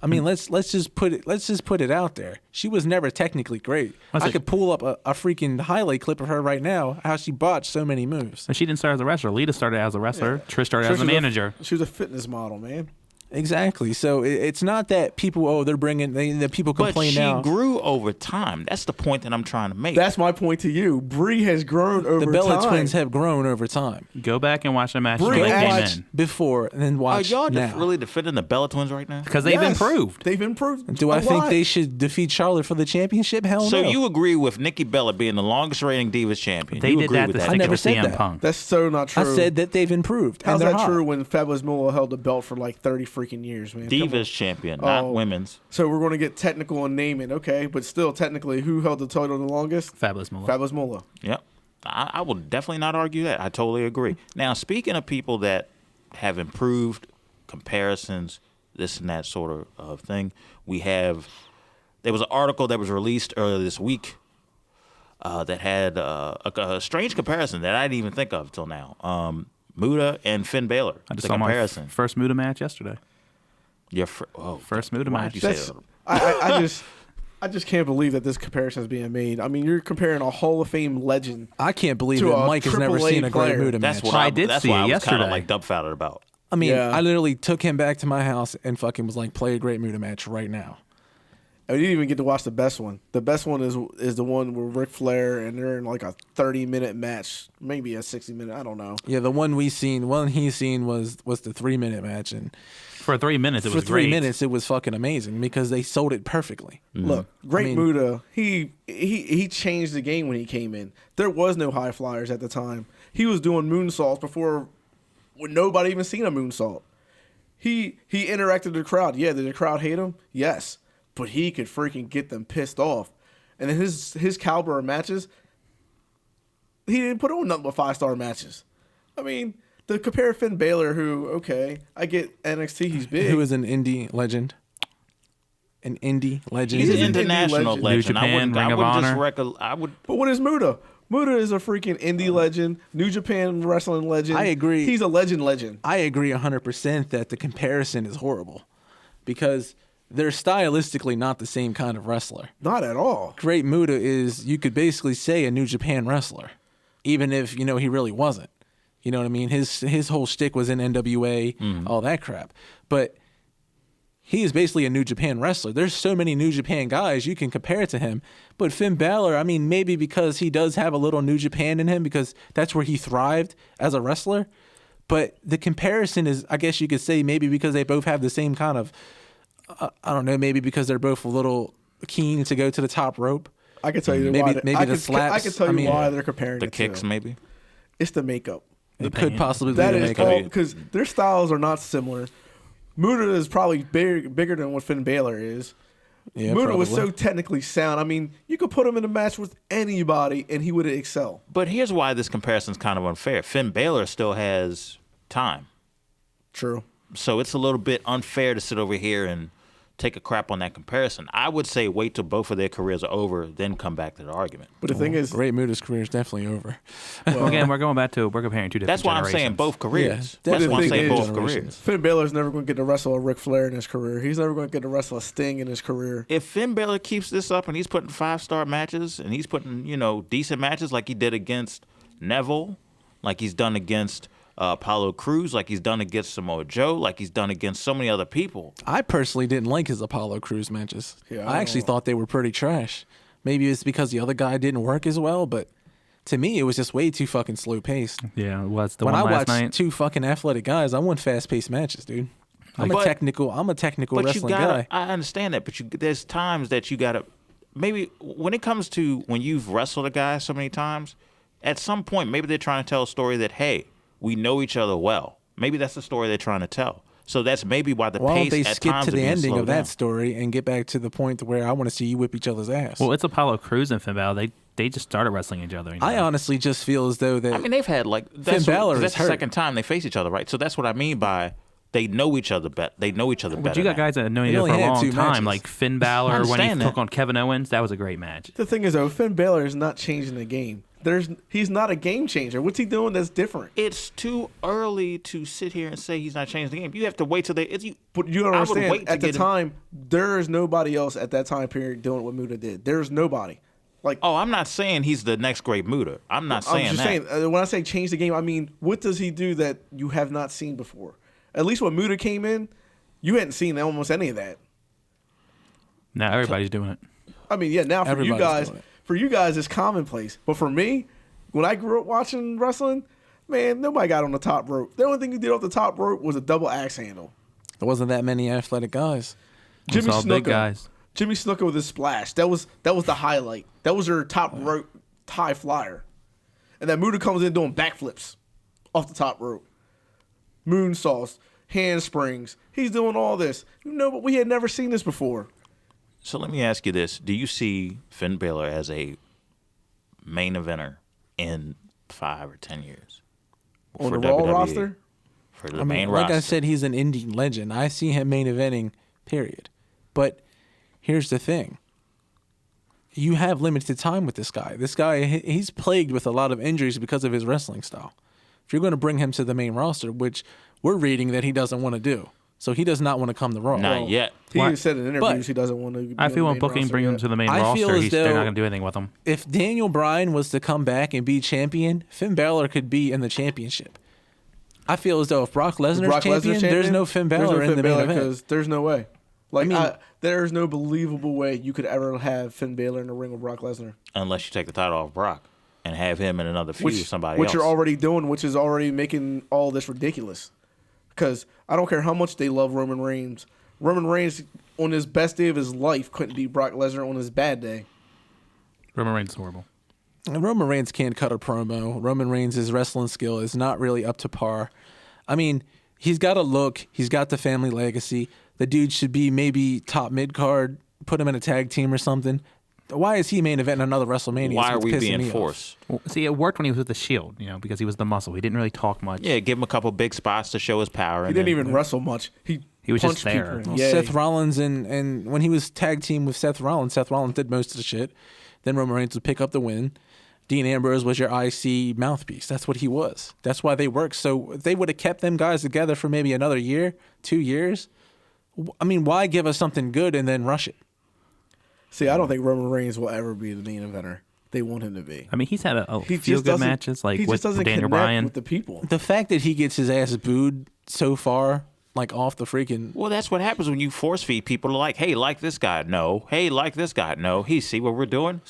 I mean, let's just put it out there. She was never technically great. I could pull up a freaking highlight clip of her right now. How she botched so many moves. And she didn't start as a wrestler. Lita started as a wrestler. Trish started as a manager. She was a fitness model, man. Exactly. So it's not that people they're bringing the people complain But she now. grew over time. That's the point that I'm trying to make. That's my point to you. Brie has grown over The time. Bella twins have grown over time. Go back and watch the match Bring when they came Watch in. before and then Are watch y'all now. really defending the Bella Twins right now? Because they've Yes, improved. They've improved. Do I a think lot. they should defeat Charlotte for the championship? Hell So no. you agree with Nikki Bella being the longest reigning Divas champion? They you did agree that with to that? stick never with said CM that. Punk. That's so not true. I said that they've improved. How's and they're that hot. true when Fabulous Moolah held the belt for like 30 freaking years, man? Come on. Divas champion, not Oh. women's. So we're going to get technical and naming, okay? But still, technically, who held the title the longest? Fabulous Moolah. Fabulous Moolah. Yep. I will definitely not argue that. I totally agree. Now, speaking of people that have improved, comparisons, this and that sort of thing, there was an article that was released earlier this week that had a strange comparison that I didn't even think of till now. Muda and Finn Balor. I just the saw comparison. my first Muda match yesterday. First Muda why'd match. you say That's that? I just can't believe that this comparison is being made. I mean, you're comparing a Hall of Fame legend. I can't believe To that a Mike has never AAA seen a great player. Muda That's match. what I did that's see why it I was kind of yesterday. like dumbfounded about. I mean, Yeah. I literally took him back to my house and fucking was like, play a great Muda match right now. I didn't even get to watch the best one. The best one is the one where Ric Flair and they're in like a 30-minute match, maybe a 60-minute. I don't know. Yeah, the one he's seen was the 3-minute match, and For 3 minutes, it for was 3 great. minutes it was fucking amazing because they sold it perfectly. Look, Great I mean- Muda, he changed the game when he came in. There was no high flyers at the time. He was doing moonsaults before when nobody even seen a moonsault. He interacted with the crowd. Yeah, did the crowd hate him? Yes. But he could freaking get them pissed off. And then his caliber of matches, he didn't put on nothing but 5-star matches. I mean, to compare Finn Balor, who, okay, I get NXT, he's big. Who is an indie legend? An indie legend. He's He's an an indie international legend. legend. New Japan, I Ring of wouldn't Honor. I would. But what is Muda? Muda is a freaking indie legend, New Japan wrestling legend. I agree. He's a legend. I agree 100% that the comparison is horrible because they're stylistically not the same kind of wrestler. Not at all. Great Muda is, you could basically say, a New Japan wrestler, even if, he really wasn't. You know what I mean? His whole shtick was in NWA, all that crap. But he is basically a New Japan wrestler. There's so many New Japan guys you can compare to him. But Finn Balor, I mean, maybe because he does have a little New Japan in him because that's where he thrived as a wrestler. But the comparison is, I guess you could say, maybe because they both have the same kind of, I don't know, maybe because they're both a little keen to go to the top rope. I can tell you Maybe- why. maybe I the can, slaps. I can tell I you mean, why they're comparing The it kicks, to. maybe. It's the makeup. It could possibly be That the is makeup. all because their styles are not similar. Muda is probably bigger than what Finn Balor is. Yeah, Muda was probably. so technically sound. I mean, you could put him in a match with anybody and he would excel. But here's why this comparison is kind of unfair. Finn Balor still has time. True. So it's a little bit unfair to sit over here and take a crap on that comparison. I would say wait till both of their careers are over, then come back to the argument. But the thing is, Great Muda's career is definitely over. Well, again, we're comparing two different That's why I'm saying generations. both careers. Yeah, That's definitely why I'm the saying thing both is- careers. Finn Balor's never going to get to wrestle a Ric Flair in his career. He's never going to get to wrestle a Sting in his career. If Finn Balor keeps this up and he's putting 5-star matches and he's putting, decent matches like he did against Neville, like he's done against Apollo Crews, like he's done against Samoa Joe, like he's done against so many other people. I personally didn't like his Apollo Crews matches. Yeah, I actually thought they were pretty trash. Maybe it's because the other guy didn't work as well, but to me, it was just way too fucking slow paced. Yeah, what's the When one I last watch night? two fucking athletic guys, I want fast paced matches, dude. I'm a But- technical But you wrestling gotta, guy. I understand that, but there's times that you gotta, maybe when it comes to when you've wrestled a guy so many times, at some point, maybe they're trying to tell a story that, hey, we know each other well. Maybe that's the story they're trying to tell. So that's maybe why the Why don't pace they at skip times to are the being ending slowed of that down. story and get back to the point where I want to see you whip each other's ass? Well, it's Apollo Crews and Finn Balor. They just started wrestling each other. I honestly just feel as though that I mean, they've had Finn Balor that's is the hurt. second time they face each other, right? So that's what I mean by they know each other better. They know each other better. But you got now. guys that have known They each other for only a had long 2 time, matches. like Finn I Balor when he understand took that. on Kevin Owens. That was a great match. The thing is, though, Finn Balor is not changing the game. He's not a game changer. What's he doing that's different? It's too early to sit here and say he's not changing the game. You have to wait till they. But you don't I would understand. wait to At the get him- time, there is nobody else at that time period doing what Muta did. There's nobody. Like, Oh, I'm not saying he's the next great Muta. I'm not saying I'm just that. saying, when I say change the game, I mean, what does he do that you have not seen before? At least when Muta came in, you hadn't seen almost any of that. Now everybody's doing it. I mean, yeah, now Everybody's doing it. for you guys, it's commonplace. But for me, when I grew up watching wrestling, man, nobody got on the top rope. The only thing you did off the top rope was a double axe handle. there wasn't that many athletic guys. It's all big guys. Jimmy Snuka with his splash. That was the highlight. That was your top rope high flyer. And then Muta comes in doing backflips off the top rope. Moonsaults, handsprings. He's doing all this. But we had never seen this before. So let me ask you this: do you see Finn Balor as a main eventer in 5 or 10 years On for the Raw WWE? roster? For the I mean, main like roster? I said, he's an indie legend. I see him main eventing, period. But here's the thing. You have limited time with this guy. This guy, he's plagued with a lot of injuries because of his wrestling style. If you're going to bring him to the main roster, which we're reading that he doesn't want to do, so he does not want to come to Raw. Not yet. He Why- even said in interviews But he doesn't want to. I feel when booking bring him to the main I feel roster, as they're though- not going to do anything with him. If Daniel Bryan was to come back and be champion, Finn Balor could be in the championship. I feel as though if Brock Lesnar's champion, there's no Finn Balor in the main event. because there's no way. Like, I mean- there's no believable way you could ever have Finn Balor in the ring with Brock Lesnar. Unless you take the title off Brock and have him in another feud with somebody which else. you're already doing, which is already making all this ridiculous. Because I don't care how much they love Roman Reigns. Roman Reigns, on his best day of his life, couldn't beat Brock Lesnar on his bad day. Roman Reigns is horrible. And Roman Reigns can't cut a promo. Roman Reigns' wrestling skill is not really up to par. I mean, he's got a look. He's got the family legacy. The dude should be maybe top mid-card, put him in a tag team or something. Why is he main event in another WrestleMania? Why It's are what's we pissing being me off. forced? Well, see, it worked when he was with the Shield, because he was the muscle. He didn't really talk much. Yeah, give him a couple big spots to show his power. He didn't even wrestle much. He was just punched there. people. Well, Seth Rollins and when he was tag team with Seth Rollins did most of the shit. Then Roman Reigns would pick up the win. Dean Ambrose was your IC mouthpiece. That's what he was. That's why they worked. So if they would have kept them guys together for maybe another year, 2 years, I mean, why give us something good and then rush it? See, I don't think Roman Reigns will ever be the main eventer. They want him to be. I mean, he's had a He few just good doesn't- matches, like he with just doesn't Daniel connect Bryan. with the people. The fact that he gets his ass booed so far, like off the freaking. Well, that's what happens when you force feed people to like, hey, like this guy, no. Hey, like this guy, no. He see what we're doing,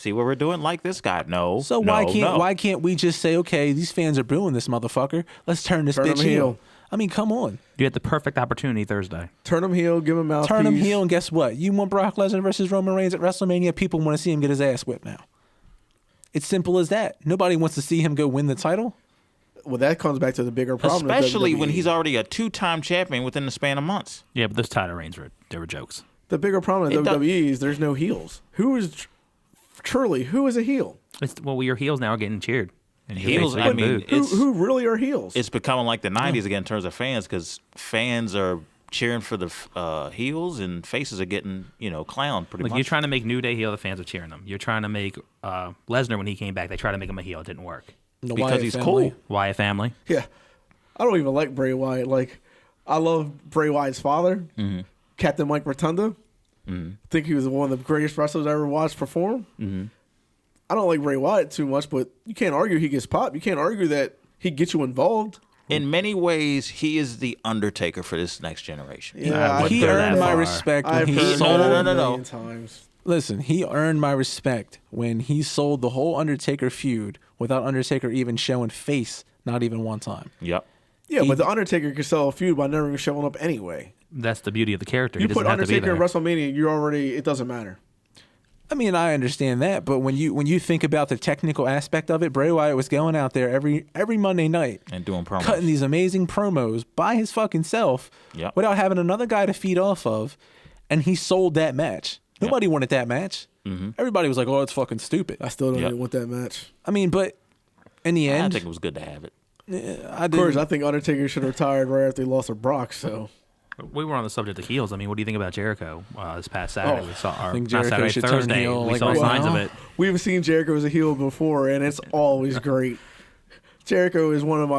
like this guy, no. So no, why can't we just say, okay, these fans are booing this motherfucker. Let's turn this Turn bitch him heel. heel. I mean, come on. You had the perfect opportunity Thursday. Turn him heel, give him mouthpiece. Turn him heel, and guess what? You want Brock Lesnar versus Roman Reigns at WrestleMania? People want to see him get his ass whipped now. It's simple as that. Nobody wants to see him go win the title. Well, that comes back to the bigger problem. of Especially when WWE. he's already a 2-time champion within the span of months. Yeah, but those title reigns were jokes. The bigger problem It with WWE is there's no heels. Who is a heel? Your heels now are getting cheered. And your Heels, faces I are mean, booed. It's- Who really are heels? It's becoming like the 90s again in terms of fans because fans are cheering for the heels and faces are getting, clowned pretty Like much. you're trying to make New Day heel, the fans are cheering them. You're trying to make Lesnar when he came back, they tried to make him a heel. It didn't work. The Because Wyatt he's family. cool. Wyatt family. Yeah. I don't even like Bray Wyatt. Like, I love Bray Wyatt's father, Captain Mike Rotunda. I think he was one of the greatest wrestlers I ever watched perform. I don't like Bray Wyatt too much, but you can't argue he gets popped. You can't argue that he gets you involved. In many ways, he is the Undertaker for this next generation. Yeah, I wouldn't He go that earned my far. respect when I've he heard sold. No. a million times. Listen, he earned my respect when he sold the whole Undertaker feud without Undertaker even showing face, not even one time. Yep. Yeah, but the Undertaker can sell a feud by never even showing up anyway. That's the beauty of the character. You He put doesn't have to be Undertaker there. in WrestleMania, it doesn't matter. I mean, I understand that, but when you think about the technical aspect of it, Bray Wyatt was going out there every Monday night and doing promos, cutting these amazing promos by his fucking self, without having another guy to feed off of, and he sold that match. Nobody wanted that match. Mm-hmm. Everybody was like, "Oh, it's fucking stupid." I still don't even want that match. I mean, but in the end, I think it was good to have it. Of course, I think Undertaker should have retired right after he lost to Brock. So. We were on the subject of heels. I mean, what do you think about Jericho? This past Saturday, we saw. I think Jericho should turn heel. We saw signs of it. We've seen Jericho as a heel before, and it's always great. Jericho is one of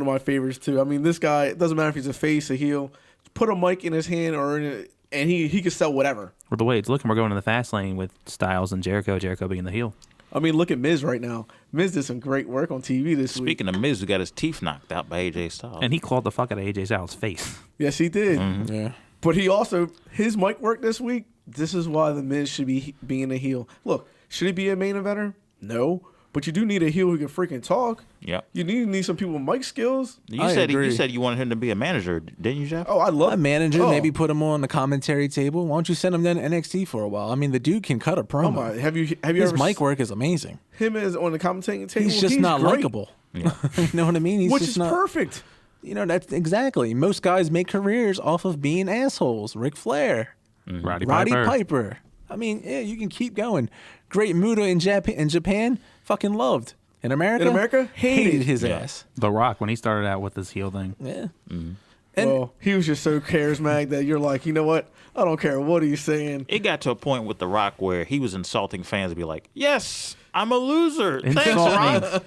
my favorites too. I mean, this guy. It doesn't matter if he's a face, a heel. Put a mic in his hand, and he can sell whatever. Well, the way it's looking, we're going in the fast lane with Styles and Jericho. Jericho being the heel. I mean, look at Miz right now. Miz did some great work on TV this week. Speaking of Miz, who got his teeth knocked out by AJ Styles, and he clawed the fuck out of AJ Styles' face. Yes, he did. Mm-hmm. Yeah. But he also, his mic work this week, this is why the Miz should be being a heel. Look, should he be a main eventer? No. But you do need a heel who can freaking talk. Yeah. You need some people with mic skills. You said you wanted him to be a manager, didn't you, Jeff? Oh, I love a manager. Maybe put him on the commentary table. Why don't you send him down to NXT for a while? I mean, the dude can cut a promo. Oh my, have you His ever mic work is amazing. Him is on the commentating table. He's just not great. likable. Yeah. You know what I mean? Which is perfect. You know, that's exactly. Most guys make careers off of being assholes. Ric Flair, Roddy Piper. I mean, yeah, you can keep going. Great Muta in Japan, fucking loved. In America, hated his ass. The Rock, when he started out with this heel thing. Yeah. Mm-hmm. Well, he was just so charismatic that you're like, you know what? I don't care what he's saying. It got to a point with The Rock where he was insulting fans to be like, "Yes, I'm a loser. Thanks, Insult Rock."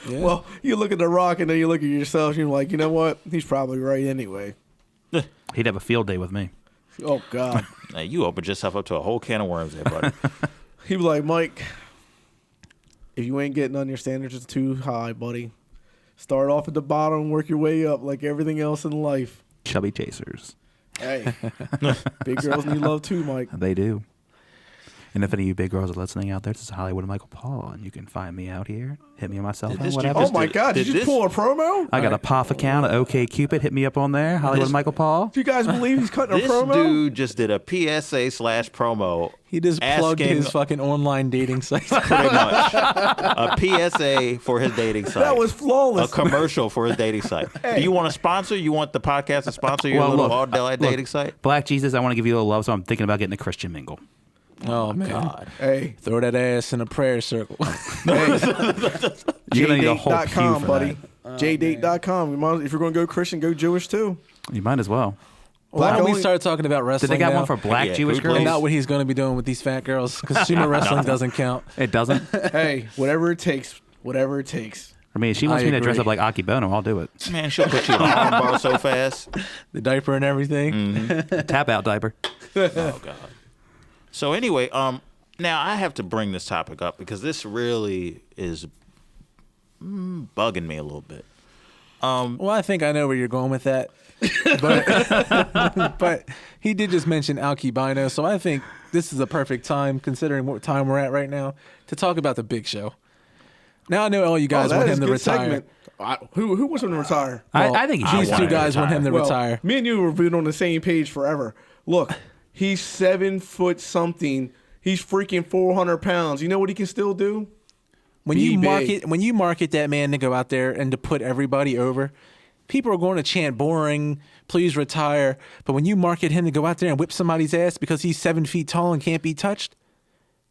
Yeah. Well, you look at The Rock and then you look at yourself and you're like, you know what? He's probably right anyway. He'd have a field day with me. Oh, God. Now, you opened yourself up to a whole can of worms there, buddy. He'd be like, Mike, if you ain't getting on your standards, it's too high, buddy. Start off at the bottom, work your way up like everything else in life. Chubby chasers. Hey, big girls need love too, Mike. They do. And if any of you big girls are listening out there, this is Hollywood and Michael Paul, and you can find me out here. Hit me on my cell phone, whatever. Oh, my God. Did you pull a promo? I got a POF account, OK Cupid. Hit me up on there. Hollywood and Michael Paul. Do you guys believe he's cutting a promo? This dude just did a PSA/promo. He just plugged his fucking online dating site. Pretty much. A PSA for his dating site. That was flawless. A commercial for his dating site. Hey. Do you want to sponsor? You want the podcast to sponsor your dating site? Black Jesus, I want to give you a little love, so I'm thinking about getting a Christian mingle. Oh, man. God. Hey. Throw that ass in a prayer circle. JDate.com, buddy. JDate.com. If you're going to go Christian, go Jewish too. You might as well. Why don't we start talking about wrestling? Did they got now? one for black Jewish girls? And not what he's going to be doing with these fat girls, because sumo wrestling doesn't count. It doesn't? Hey, whatever it takes. Whatever it takes. I mean, if she wants me to dress up like Aki Bono, I'll do it. Man, she'll put you in an armbar so fast. The diaper and everything. Mm-hmm. Tap out diaper. Oh, God. So anyway, now I have to bring this topic up because this really is bugging me a little bit. Well, I think I know where you're going with that. But he did just mention Alki Bino, so I think this is a perfect time, considering what time we're at right now, to talk about the Big Show. Now I know all you guys want him to retire. Who wants him to retire? Well, I think these two guys want him to retire. Me and you have been on the same page forever. Look, he's 7 foot something. He's freaking 400 pounds. You know what he can still do? When you market that man to go out there and to put everybody over, people are going to chant boring, please retire. But when you market him to go out there and whip somebody's ass because he's 7 feet tall and can't be touched,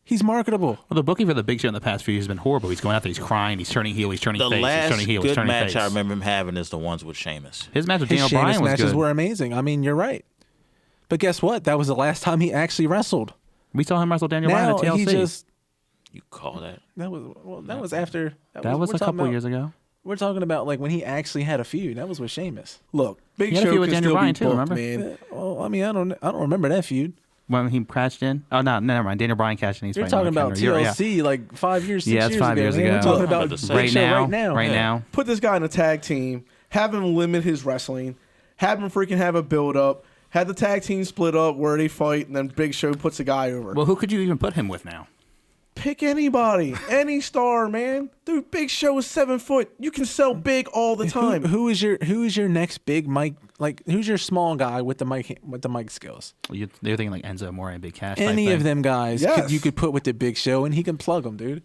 he's marketable. Well, the booking for the Big Show in the past few years has been horrible. He's going out there, he's crying, he's turning heel, he's turning face, he's turning heel, he's turning face. The last good match I remember him having is the ones with Sheamus. His match with Daniel Bryan was good. His matches were amazing. I mean, you're right. But guess what? That was the last time he actually wrestled. We saw him wrestle Daniel Bryan at TLC. He just... You call that? That was after. That was a couple years ago. We're talking about like when he actually had a feud. That was with Sheamus. Look, Big Show can still be booked, remember? Man. Well, I mean, I don't remember that feud. When he crashed in? Oh, no, never mind. Daniel Bryan cashed in. You're talking about TLC like 5 years, 6 years ago. Yeah, it's 5 years ago. We're talking about right now. Put this guy in a tag team. Have him limit his wrestling. Have him freaking have a build up. Have the tag team split up where they fight, and then Big Show puts a guy over. Well, who could you even put him with now? Pick anybody, any star, man. Dude, Big Show is 7 foot. You can sell big all the time. Who is your next big mic? Like, who's your small guy with the mic skills? You're thinking like Enzo Amore and Big Cash. Any of them guys Yes. you could put with the Big Show, and he can plug them, dude.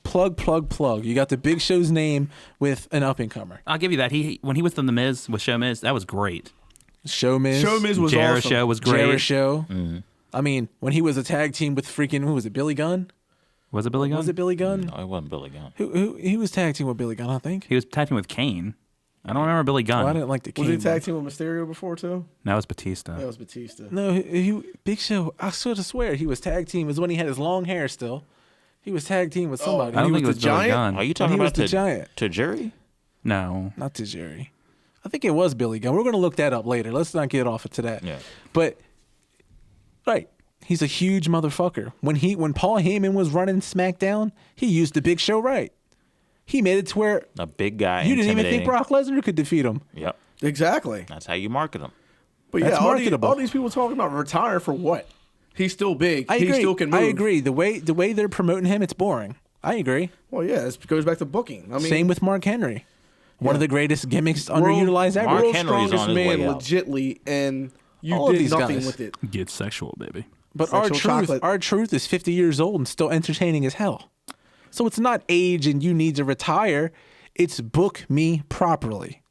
Plug. You got the Big Show's name with an up and comer. I'll give you that. When he was in the Miz with Show Miz, that was great. Show Miz was Jericho awesome. was great. Jericho. I mean, when he was a tag team with freaking who was it? Billy Gunn. Was it Billy Gunn? Was it Billy Gunn? No, it wasn't Billy Gunn. Who he was tag team with Billy Gunn, I think. He was tag team with Kane. I don't remember Billy Gunn. Oh, I didn't like the Was King. he tag team with Mysterio before, too? That was Batista. That was Batista. No, Big Show. I sort of swear he was tag team. Was when he had his long hair still. He was tag team with somebody. I don't he think it was was the Billy Giant? Gunn. Are you talking he was about the Giant. to Jerry? No. Not to Jerry. I think it was Billy Gunn. We're going to look that up later. Let's not get off to that. Yeah. But, right. He's a huge motherfucker. When Paul Heyman was running SmackDown, he used the Big Show right. He made it to where A big guy. you didn't even think intimidating. Brock Lesnar could defeat him. Yep. Exactly. That's how you market them. But That's yeah, all marketable. these people talking about retire for what? He's still big. I He agree. still can move. I agree. The way they're promoting him, it's boring. I agree. Well, yeah, it goes back to booking. I mean, Same with Mark Henry. One of the greatest gimmicks world- underutilized ever. Mark world's Henry's strongest on his man, way out. legitly, and you All of did these nothing guys. with it. Get sexual, baby. But Sexual our truth is 50 years old and still entertaining as hell. So it's not age and you need to retire. It's book me properly.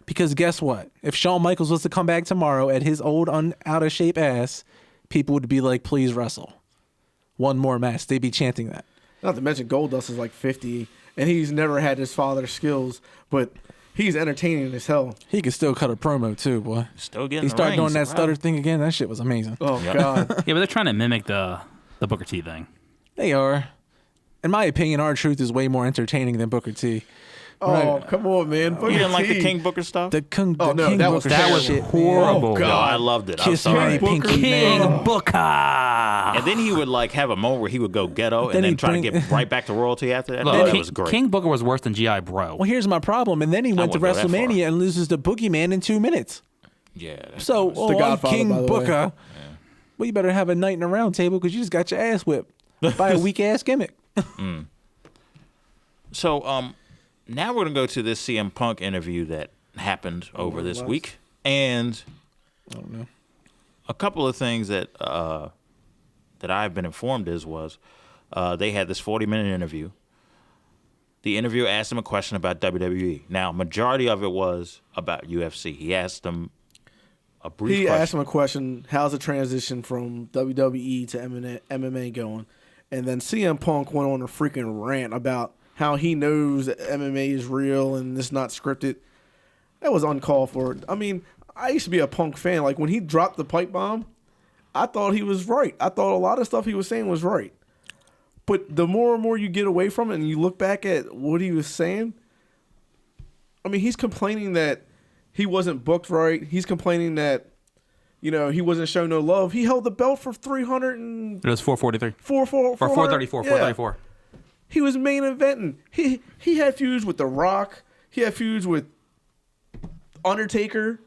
Because guess what? If Shawn Michaels was to come back tomorrow at his old out of shape ass, people would be like, please wrestle. One more match. They'd be chanting that. Not to mention Goldust is like 50, and he's never had his father's skills, but he's entertaining as hell. He could still cut a promo too, boy. Still getting He the started rings. doing that Wow. stutter thing again. That shit was amazing. Oh, God. Yeah, but they're trying to mimic the Booker T thing. They are. In my opinion, our truth is way more entertaining than Booker T. Oh, come on, man. You didn't like the King Booker stuff? The King, Oh, the no, King that was Booker terrible. shit, horrible. man. No, I loved it. I'm Kiss sorry. me, Booker Pinky, King man. Booker. And then he would like have a moment where he would go ghetto Then and then he'd try to bring- get right back to royalty after that. Look, that King, was great. King Booker was worse than G.I. Bro. Well, here's my problem. And then he went to wouldn't go that far. WrestleMania and loses to Boogeyman in 2 minutes. Yeah. that So, was- I'm Godfather, King by the way. Booker. Well, you better have a night in a round table because you just got your ass whipped by a weak ass gimmick. So, now we're gonna go to this CM Punk interview that happened over this week, and I don't know. a couple of things that that I've been informed was they had this 40-minute interview. The interviewer asked him a question about WWE. Now, majority of it was about UFC. He asked him a brief He question. asked him a question, how's the transition from WWE to MMA going? And then CM Punk went on a freaking rant about how he knows that MMA is real and it's not scripted. That was uncalled for. I mean, I used to be a Punk fan. Like, when he dropped the pipe bomb, I thought he was right. I thought a lot of stuff he was saying was right. But the more and more you get away from it and you look back at what he was saying, I mean, he's complaining that he wasn't booked right. He's complaining that, you know, he wasn't shown no love. He held the belt for 300 and It was 443. 434. 434. He was main eventing. He had feuds with The Rock. He had feuds with Undertaker.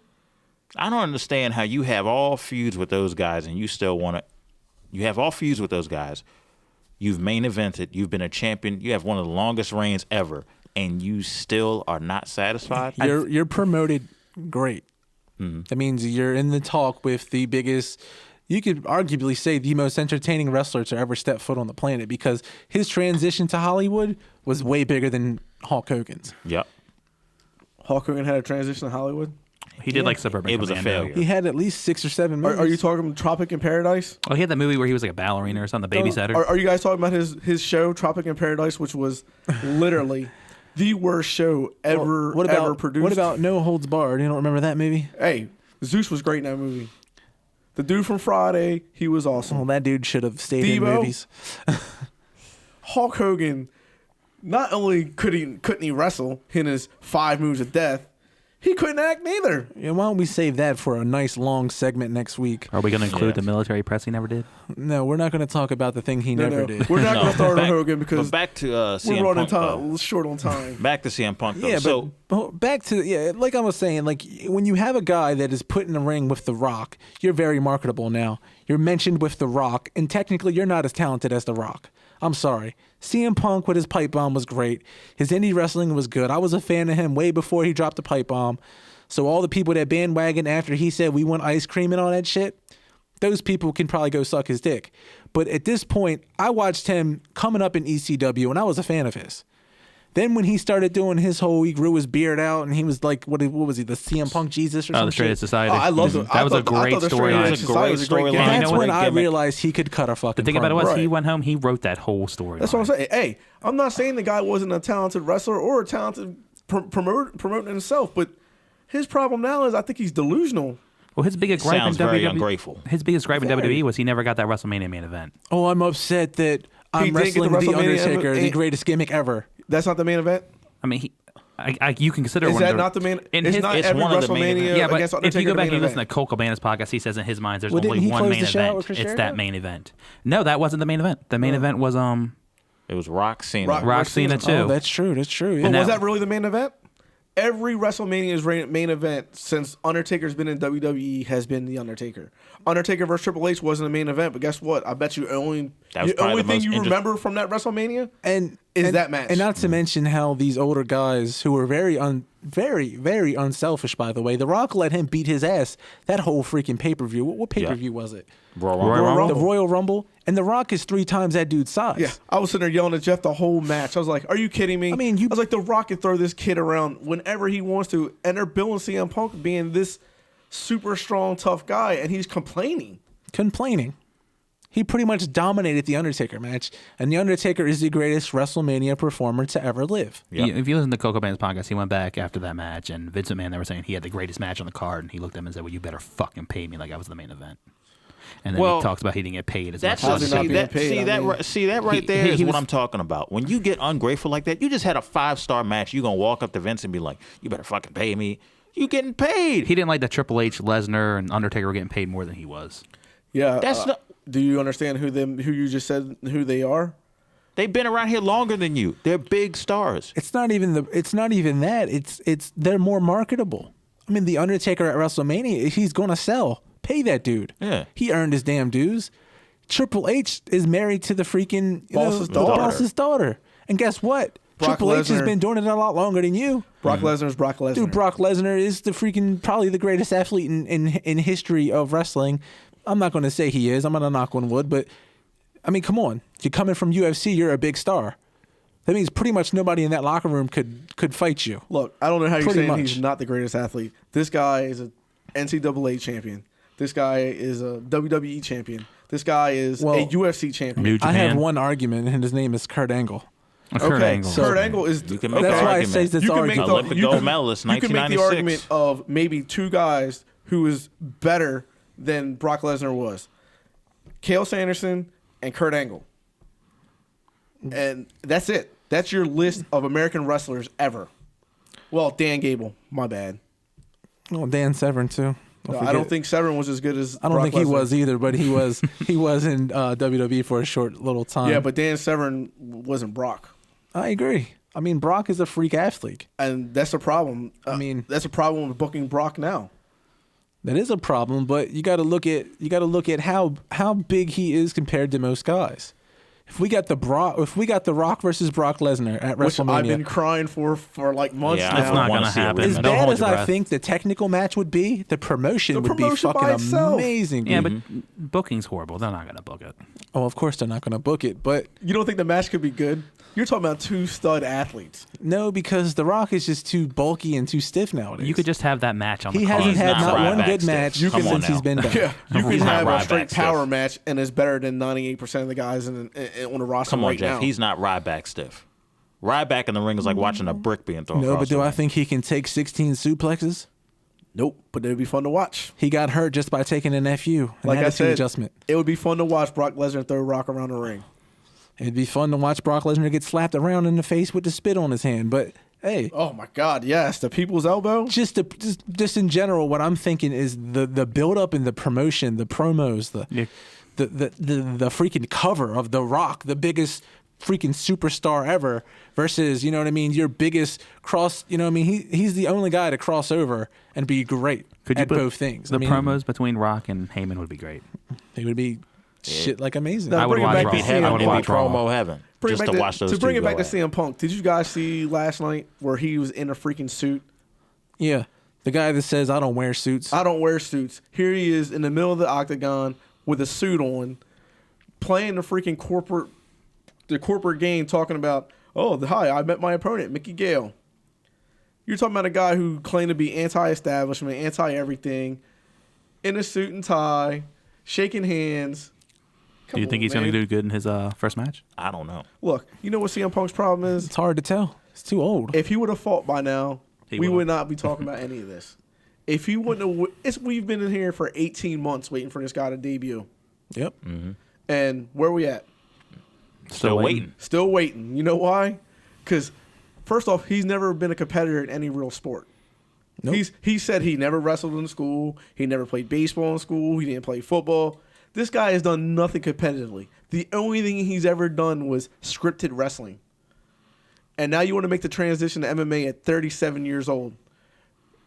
I don't understand how you have all feuds with those guys and you still want to. You have all feuds with those guys. You've main evented. You've been a champion. You have one of the longest reigns ever, and you still are not satisfied. You're promoted great. That means you're in the talk with the biggest, you could arguably say the most entertaining wrestler to ever step foot on the planet because his transition to Hollywood was way bigger than Hulk Hogan's. Yep. Hulk Hogan had a transition to Hollywood. He did like Suburban It was a Commando. failure. He had at least 6 or 7 movies. Are you talking Tropic in Paradise? Oh, he had that movie where he was like a ballerina or something, the babysitter. Are you guys talking about his show Tropic in Paradise, which was literally the worst show ever ever produced? What about No Holds Barred? You don't remember that movie? Hey, Zeus was great in that movie. The dude from Friday, he was awesome. Well, that dude should have stayed in Debo? movies. Hulk Hogan, not only couldn't he wrestle in his 5 moves of death, he couldn't act neither. Yeah, why don't we save that for a nice long segment next week? Are we going to include the military press he never did? No, we're not going to talk about the thing he never did. We're not going to start on back- Hogan because But back to we're CM running Punk, though. short on time. Back to CM Punk, though. Yeah, but So back to like I was saying, like when you have a guy that is put in the ring with The Rock, you're very marketable now. You're mentioned with The Rock, and technically you're not as talented as The Rock. I'm sorry. CM Punk with his pipe bomb was great. His indie wrestling was good. I was a fan of him way before he dropped the pipe bomb. So all the people that bandwagon after he said we want ice cream and all that shit, those people can probably go suck his dick. But at this point, I watched him coming up in ECW, and I was a fan of his. Then when he started doing his whole, he grew his beard out, and he was like, what was he, the CM Punk Jesus or something? The Straight Edge Society. I loved it. That was a great storyline. It was a great storyline. That's when I realized he could cut a fucking The thing about it promo. was he went home, he wrote that whole story. That's what I'm saying. Hey, I'm not saying the guy wasn't a talented wrestler or a talented promoting himself, but his problem now is I think he's delusional. Well, his biggest gripe in Sounds very WWE, ungrateful. his biggest gripe in WWE was he never got that WrestleMania main event. Oh, I'm upset that I'm didn't get the wrestling The WrestleMania Undertaker, the event. greatest gimmick ever. That's not the main event? I mean, you can consider Is one that of not the main? in It's his- not it's every one of the main WrestleMania events. Yeah, but against if Undertaker you go back the main and listen to event. Cole Cabana's podcast, he says in his mind there's Well, only didn't he one close main the show out event. with Chris It's that Jericho? main event. No, that wasn't the main event. The main event was It was Rock Cena. Rock Cena too. Oh, that's true. That's true. Yeah. But And was that- that really the main event? Every WrestleMania's main event since Undertaker's been in WWE has been The Undertaker. Undertaker versus Triple H wasn't a main event, but guess what? I bet you That was the probably only the thing most you interest- remember from that WrestleMania and that match. And not to mention how these older guys who were very unselfish, by the way. The Rock let him beat his ass that whole freaking pay-per-view. What pay-per-view was it? Royal Royal Rumble. Rumble. The Royal Rumble. And The Rock is 3 times that dude's size. Yeah, I was sitting there yelling at Jeff the whole match. I was like, "Are you kidding me?" I mean, I was like, "The Rock can throw this kid around whenever he wants to," and they're billing CM Punk being this super strong, tough guy, and he's complaining. Complaining. He pretty much dominated the Undertaker match, and the Undertaker is the greatest WrestleMania performer to ever live. Yep. If you listen to Cole Cabana's podcast, he went back after that match, and Vince McMahon, they were saying he had the greatest match on the card, and he looked at him and said, "Well, you better fucking pay me like I was the main event." And then Well, he talks about he didn't get paid as much. That's How's as he not see being that paid? see I that mean- right, see that right He- there he is was- what I'm talking about. When you get ungrateful like that, you just had a 5-star match. You gonna walk up to Vince and be like, "You better fucking pay me." You getting paid? He didn't like that Triple H, Lesnar, and Undertaker were getting paid more than he was. Yeah, That's not. do you understand who you just said who they are? They've been around here longer than you. They're big stars. It's not even that. It's they're more marketable. I mean, the Undertaker at WrestleMania, he's gonna sell. Pay that dude. Yeah. He earned his damn dues. Triple H is married to the freaking Boss's the daughter. boss's daughter. And guess what? Brock Triple H has Lesnar. been doing it a lot longer than you. Brock Lesnar's Brock Lesnar. Dude, Brock Lesnar is the freaking probably the greatest athlete in history of wrestling. I'm not going to say he is. I'm going to knock on wood, but I mean, come on. You're coming from UFC. You're a big star. That means pretty much nobody in that locker room could fight you. Look, I don't know how you're Pretty saying much. he's not the greatest athlete. This guy is a NCAA champion. This guy is a WWE champion. This guy is Well, a UFC champion. New I Japan. have one argument, and his name is Kurt Angle. Kurt Okay, Angle. Kurt Angle is. You can make That's an why I argument. say this You can make argument. the Olympic you gold can- medalist, You can make the 1996. argument of maybe 2 guys who is better than Brock Lesnar was: Cale Sanderson and Kurt Angle. And that's it. That's your list of American wrestlers ever. Well, Dan Gable, my bad. Oh, Dan Severn too. No, I don't think Severn was as good as. I don't Brock think he Lesnar. was either, but he was in WWE for a short little time. Yeah, but Dan Severn wasn't Brock. I agree. I mean, Brock is a freak athlete. And that's a problem. I mean- that's a problem with booking Brock now. That is a problem, but you got to look at how big he is compared to most guys. If we got the Rock versus Brock Lesnar at Which WrestleMania, I've been crying for like months Yeah, now. It's not wanna gonna see a happen. rematch. as Don't bad hold as your I breath. think the technical match would be, the promotion The would be promotion by fucking itself. amazing. Yeah, dude. but booking's horrible. They're not going to book it. Oh, of course they're not going to book it, but You don't think the match could be good? You're talking about 2 stud athletes. no, because The Rock is just too bulky and too stiff nowadays. You could just have that match on he the card. hasn't had not not right one back good stiff. match Come on since he's now. been back. Yeah, you can He's not have a right straight back power stiff. match and it's better than 98% of the guys on the roster Come on, right Jeff. now. He's not Ryback stiff. Ryback in the ring is like watching a brick being thrown. No, across but do the I ring. think he can take 16 suplexes? Nope, but it'd be fun to watch. He got hurt just by taking an FU, an Like I attitude said, adjustment. it would be fun to watch Brock Lesnar throw Rock around the ring. It'd be fun to watch Brock Lesnar get slapped around in the face with the spit on his hand. But hey, Oh my God, yes, the people's elbow. just in general, what I'm thinking is the build up and the promotion, the promos, the freaking cover of The Rock, the biggest freaking superstar ever versus, you know what I mean, your biggest cross, you know what I mean, he's the only guy to cross over and be great at both things. The promos between Rock and Heyman would be great. They would be shit like amazing. I would watch Raw. I would watch Raw. promo heaven just to watch those two. To bring it back to at it. CM Punk, did you guys see last night where he was in a freaking suit? Yeah. The guy that says, I don't wear suits. I don't wear suits. Here he is in the middle of the octagon with a suit on, playing the freaking corporate game, talking about, hi, I met my opponent, Mickey Gale. You're talking about a guy who claimed to be anti-establishment, anti-everything, in a suit and tie, shaking hands. Do you think he's going to do good in his first match? I don't know. Look, you know what CM Punk's problem is? It's hard to tell. It's too old. If he would have fought by now, He we will. would not be talking about any of this. If he wouldn't have, we've been in here for 18 months waiting for this guy to debut. Yep. And where we at? Still waiting. Still waiting. You know why? Because, first off, he's never been a competitor in any real sport. Nope. He said he never wrestled in school. He never played baseball in school. He didn't play football. This guy has done nothing competitively. The only thing he's ever done was scripted wrestling. And now you want to make the transition to MMA at 37 years old.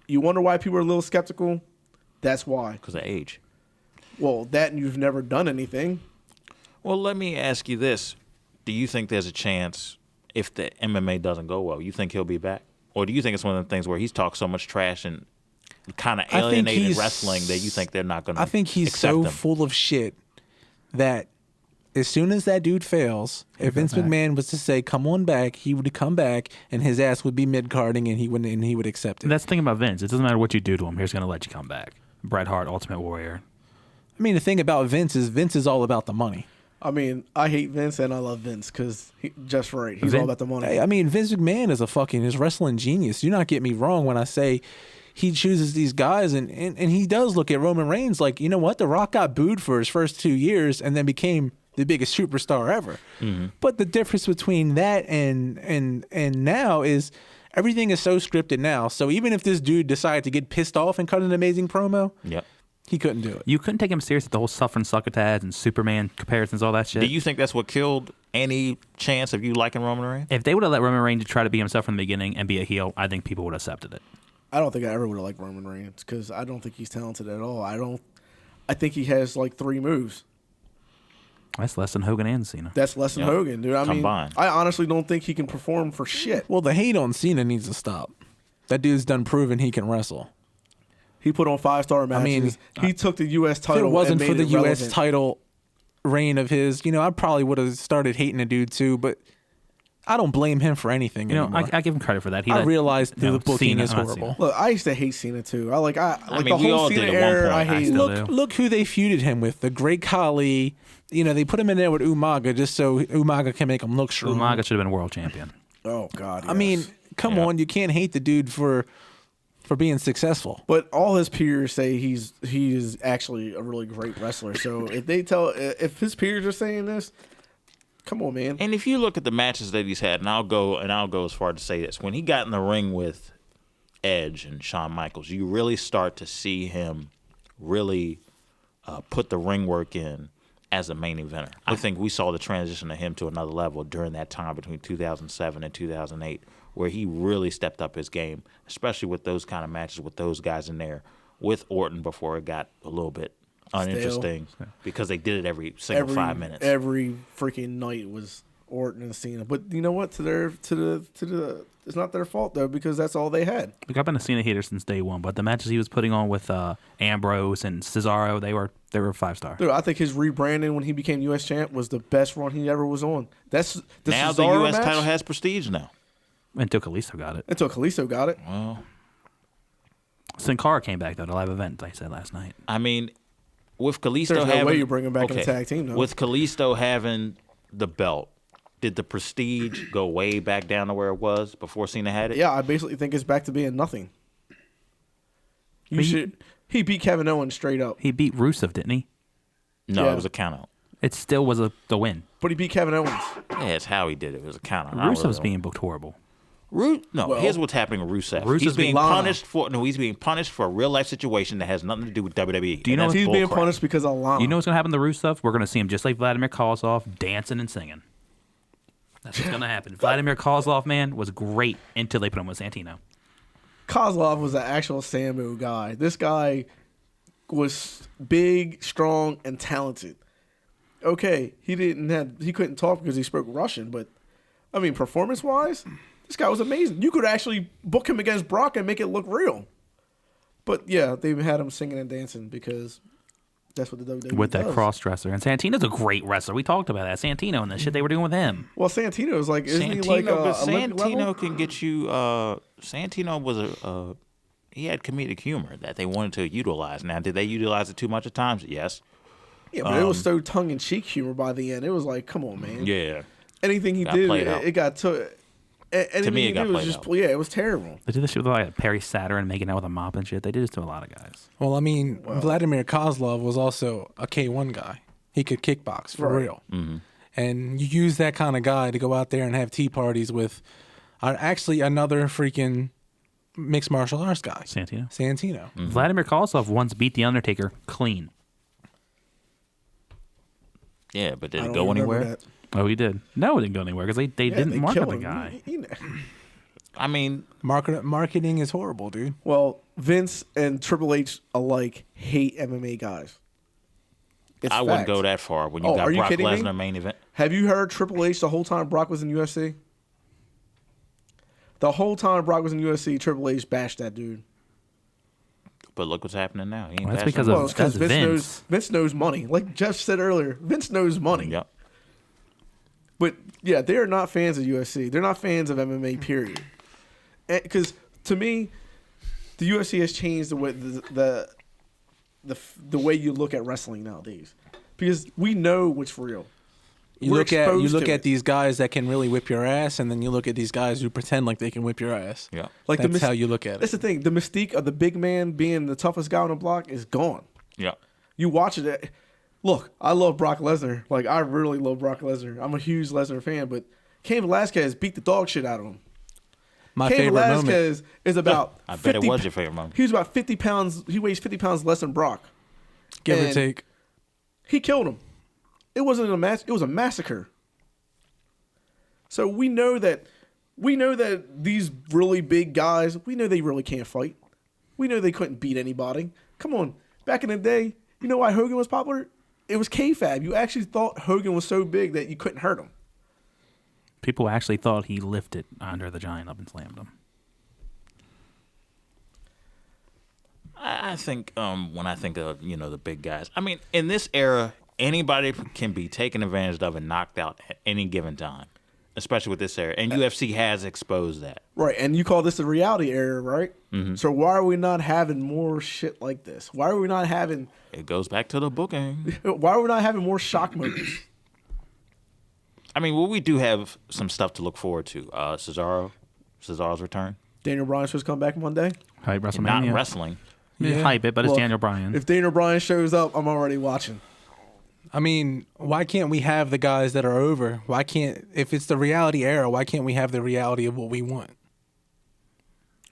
You wonder why people are a little skeptical? That's why. Because of age. Well, that and you've never done anything. Well, let me ask you this. Do you think there's a chance if the MMA doesn't go well, you think he'll be back? Or do you think it's one of the things where he's talked so much trash and kind of alienated wrestling that you think they're not going to I think he's so full of shit that as soon as that dude fails, if Vince McMahon was to say, come on back, he would come back and his ass would be mid-carding and he would accept it. That's the thing about Vince. It doesn't matter what you do to him. He's going to let you come back. Bret Hart, Ultimate Warrior. I mean, the thing about Vince is all about the money. I mean, I hate Vince and I love Vince because just right. He's all about the money. Hey, I mean, Vince McMahon is his wrestling genius. Do not get me wrong when I say he chooses these guys and he does look at Roman Reigns like, you know what? The Rock got booed for his first 2 years and then became the biggest superstar ever. Mm-hmm. But the difference between that and now is everything is so scripted now. So even if this dude decided to get pissed off and cut an amazing promo, he couldn't do it. You couldn't take him serious at the whole suffering succotash and Superman comparisons, all that shit. Do you think that's what killed any chance of you liking Roman Reigns? If they would have let Roman Reigns try to be himself from the beginning and be a heel, I think people would have accepted it. I don't think I ever would have liked Roman Reigns because I don't think he's talented at all. I think he has like 3 moves. That's less than Hogan and Cena. That's less than Hogan, dude. I mean, Combined. I honestly don't think he can perform for shit. Well, the hate on Cena needs to stop. That dude's done proven he can wrestle. He put on 5-star matches. I mean, he took the U.S. title. If it wasn't and for made the it U.S. relevant. title reign of his, I probably would have started hating the dude too, but I don't blame him for anything anymore. I give him credit for that. I realized the booking Cena, is horrible. Look, I used to hate Cena too. I mean, the we whole all Cena did at one era. point. I I hate. still Look, do. Look who they feuded him with, the Great Khali. They put him in there with Umaga just so Umaga can make him look strong. Umaga should have been world champion. oh God. I mean, come on, you can't hate the dude for being successful. But all his peers say he is actually a really great wrestler. So if his peers are saying this, come on, man. And if you look at the matches that he's had, and I'll go as far to say this, when he got in the ring with Edge and Shawn Michaels, you really start to see him really put the ring work in as a main eventer. I think we saw the transition of him to another level during that time between 2007 and 2008, where he really stepped up his game, especially with those kind of matches with those guys in there, with Orton before it got a little bit uninteresting because they did it every 5 minutes. Every freaking night was Orton and Cena. But you know what? It's not their fault though because that's all they had. Look, I've been a Cena hater since day one, but the matches he was putting on with Ambrose and Cesaro, they were 5-star. Dude, I think his rebranding when he became U.S. champ was the best run he ever was on. That's the Now Cesaro the U.S. match, title has prestige now. Until Kalisto got it. until Kalisto got it. Well, Sin Cara came back, though, to live event, I said last night. I mean, with Kalisto There's no having... way you bring him back in a tag team, though. With Kalisto having the belt, did the prestige go way back down to where it was before Cena had it? Yeah, I basically think it's back to being nothing. He beat Kevin Owens straight up. He beat Rusev, didn't he? No, Yeah. it was a countout. It still was the win. But he beat Kevin Owens. Yeah, it's how he did it. It was a countout. Rusev's being booked horrible. Here's what's happening with Rusev. Rusev's He's being being punished he's being punished for a real life situation that has nothing to do with WWE. Do you know that's He's being bullcrap. punished because of Lana. You know what's going to happen to Rusev? We're going to see him just like Vladimir Kozlov, dancing and singing. That's what's going to happen. Vladimir Kozlov, man, was great until they put him with Santino. Kozlov was an actual Samu guy. This guy was big, strong, and talented. Okay, he couldn't talk because he spoke Russian, but I mean, performance-wise, this guy was amazing. You could actually book him against Brock and make it look real. But yeah, they had him singing and dancing because that's what the WWE With that does. cross-dresser. And Santino's a great wrestler. We talked about that. Santino and the shit they were doing with him. Well, Santino is like, isn't he like but Olympic Santino level? can get you. Santino was he had comedic humor that they wanted to utilize. Now, did they utilize it too much at times? Yes. Yeah, but it was so tongue-in-cheek humor by the end. It was like, come on, man. Yeah. Anything he Got did, played out. it got to. Anything me, it he got did was played just out. yeah, it was terrible. They did this shit with like Perry Saturn making out with a mop and shit. They did this to a lot of guys. Well, I mean, Vladimir Kozlov was also a K1 guy. He could kickbox for Right. real. Mm-hmm. And you use that kind of guy to go out there and have tea parties with actually another freaking mixed martial arts guy. Santino. Santino. Vladimir Kozlov once beat The Undertaker clean. Yeah, but did I it don't go remember anywhere? that. Oh, he did. No, it didn't go anywhere because they Yeah, didn't they market killed the him. guy. I mean, Marketing is horrible, dude. Well, Vince and Triple H alike hate MMA guys. It's I wouldn't fact. go that far when you Oh, got are you Brock kidding me? Lesnar main event. Have you heard Triple H the whole time Brock was in UFC? The whole time Brock was in UFC, Triple H bashed that dude. But look what's happening now. He ain't Well, that's bashing because him. of- Well, it's because Vince. Vince knows money. Like Jeff said earlier, Vince knows money. Yep. But yeah, they are not fans of UFC. They're not fans of MMA. Period. Because to me, the UFC has changed the way the way you look at wrestling nowadays. Because we know what's real. You We're look exposed to at it. these guys that can really whip your ass, and then you look at these guys who pretend like they can whip your ass. Yeah. Like That's how you look at That's it. the thing. The mystique of the big man being the toughest guy on the block is gone. Yeah. You watch it. Look, I love Brock Lesnar. Like, I really love Brock Lesnar. I'm a huge Lesnar fan, but Cain Velasquez beat the dog shit out of him. My Cain favorite moment. Velasquez is about I bet it 50 was your favorite moment. He was about 50 pounds. He weighs 50 pounds less than Brock. Give or and take. He killed him. It wasn't a match. It was a massacre. So we know that these really big guys, we know they really can't fight. We know they couldn't beat anybody. Come on. Back in the day, you know why Hogan was popular? It was kayfabe. You actually thought Hogan was so big that you couldn't hurt him. People actually thought he lifted Andre the Giant up and slammed him. I think when I think of the big guys, I mean in this era, anybody can be taken advantage of and knocked out at any given time, especially with this era. And UFC has exposed that. Right, and you call this the reality era, right? Mm-hmm. So why are we not having more shit like this? Why are we not having? It goes back to the booking. Why are we not having more shock moments? I mean, well, we do have some stuff to look forward to. Cesaro's return. Daniel Bryan supposed to come back one day. Hype WrestleMania. Not in wrestling. Yeah. Hype it, but it's Look, Daniel Bryan. If Daniel Bryan shows up, I'm already watching. I mean, why can't we have the guys that are over? Why can't, if it's the reality era, why can't we have the reality of what we want?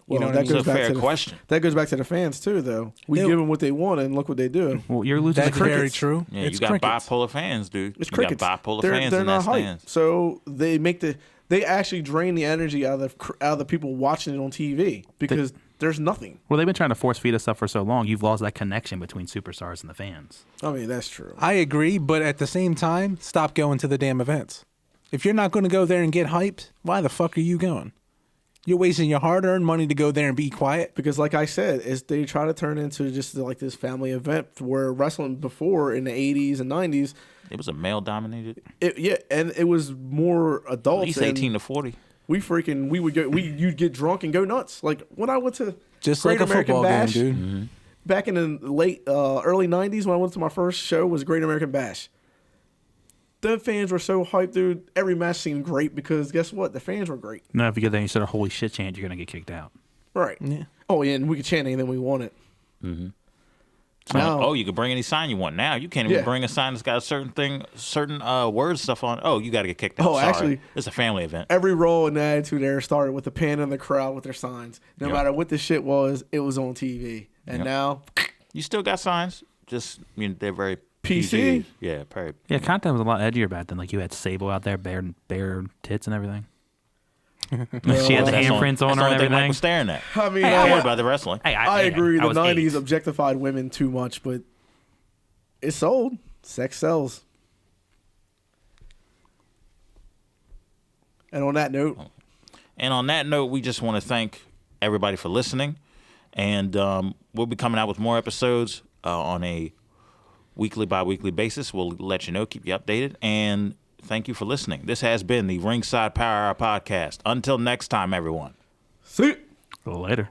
Well, know what that I mean? goes It's a back fair to the, question. That goes back to the fans too, though. We Yeah. give them what they want, and look what they do. Well, you're losing That's the very crickets. true. Yeah, It's you got crickets. bipolar fans, dude. It's you crickets. got bipolar they're fans they're in not that hype, stands. so they actually drain the energy out of the people watching it on TV because there's nothing. Well, they've been trying to force feed us stuff for so long. You've lost that connection between superstars and the fans. I mean, that's true. I agree, but at the same time, stop going to the damn events. If you're not going to go there and get hyped, why the fuck are you going? You're wasting your hard-earned money to go there and be quiet. Because, like I said, they try to turn into just like this family event where wrestling before in the 80s and 90s, It was a male-dominated. and it was more adults. At least and 18 to 40. You'd get drunk and go nuts. Like when I went to Just Great like a American football Bash, game, dude. back in the early 90s when I went to my first show was Great American Bash. The fans were so hyped, dude. Every match seemed great because guess what? The fans were great. No, if you get there and you start a holy shit chant, you're going to get kicked out. Right. Yeah. Oh, yeah, and we could chant anything we wanted. Now- Oh, you can bring any sign you want. Now you can't even Yeah. bring a sign that's got a certain word stuff on. Oh, you got to get kicked out. Oh, Sorry. actually- it's a family event. Every role in the Attitude Era started with the pan in the crowd with their signs. No Yep. matter what the shit was, it was on TV. And Yep. now, You still got signs. Just they're very PC. Yeah, very. Yeah, content was a lot edgier back then. Like you had Sable out there, bare tits and everything. She had the handprints on her and everything. Mike everything. was staring at. I mean, I cared about the wrestling. Hey, I agree. I The was 90s 8. objectified women too much, but it sold. Sex sells. And on that note, we just want to thank everybody for listening. And we'll be coming out with more episodes on a weekly, bi-weekly basis. We'll let you know, keep you updated. And thank you for listening. This has been the Ringside Power Hour podcast. Until next time, everyone. see ya. Later.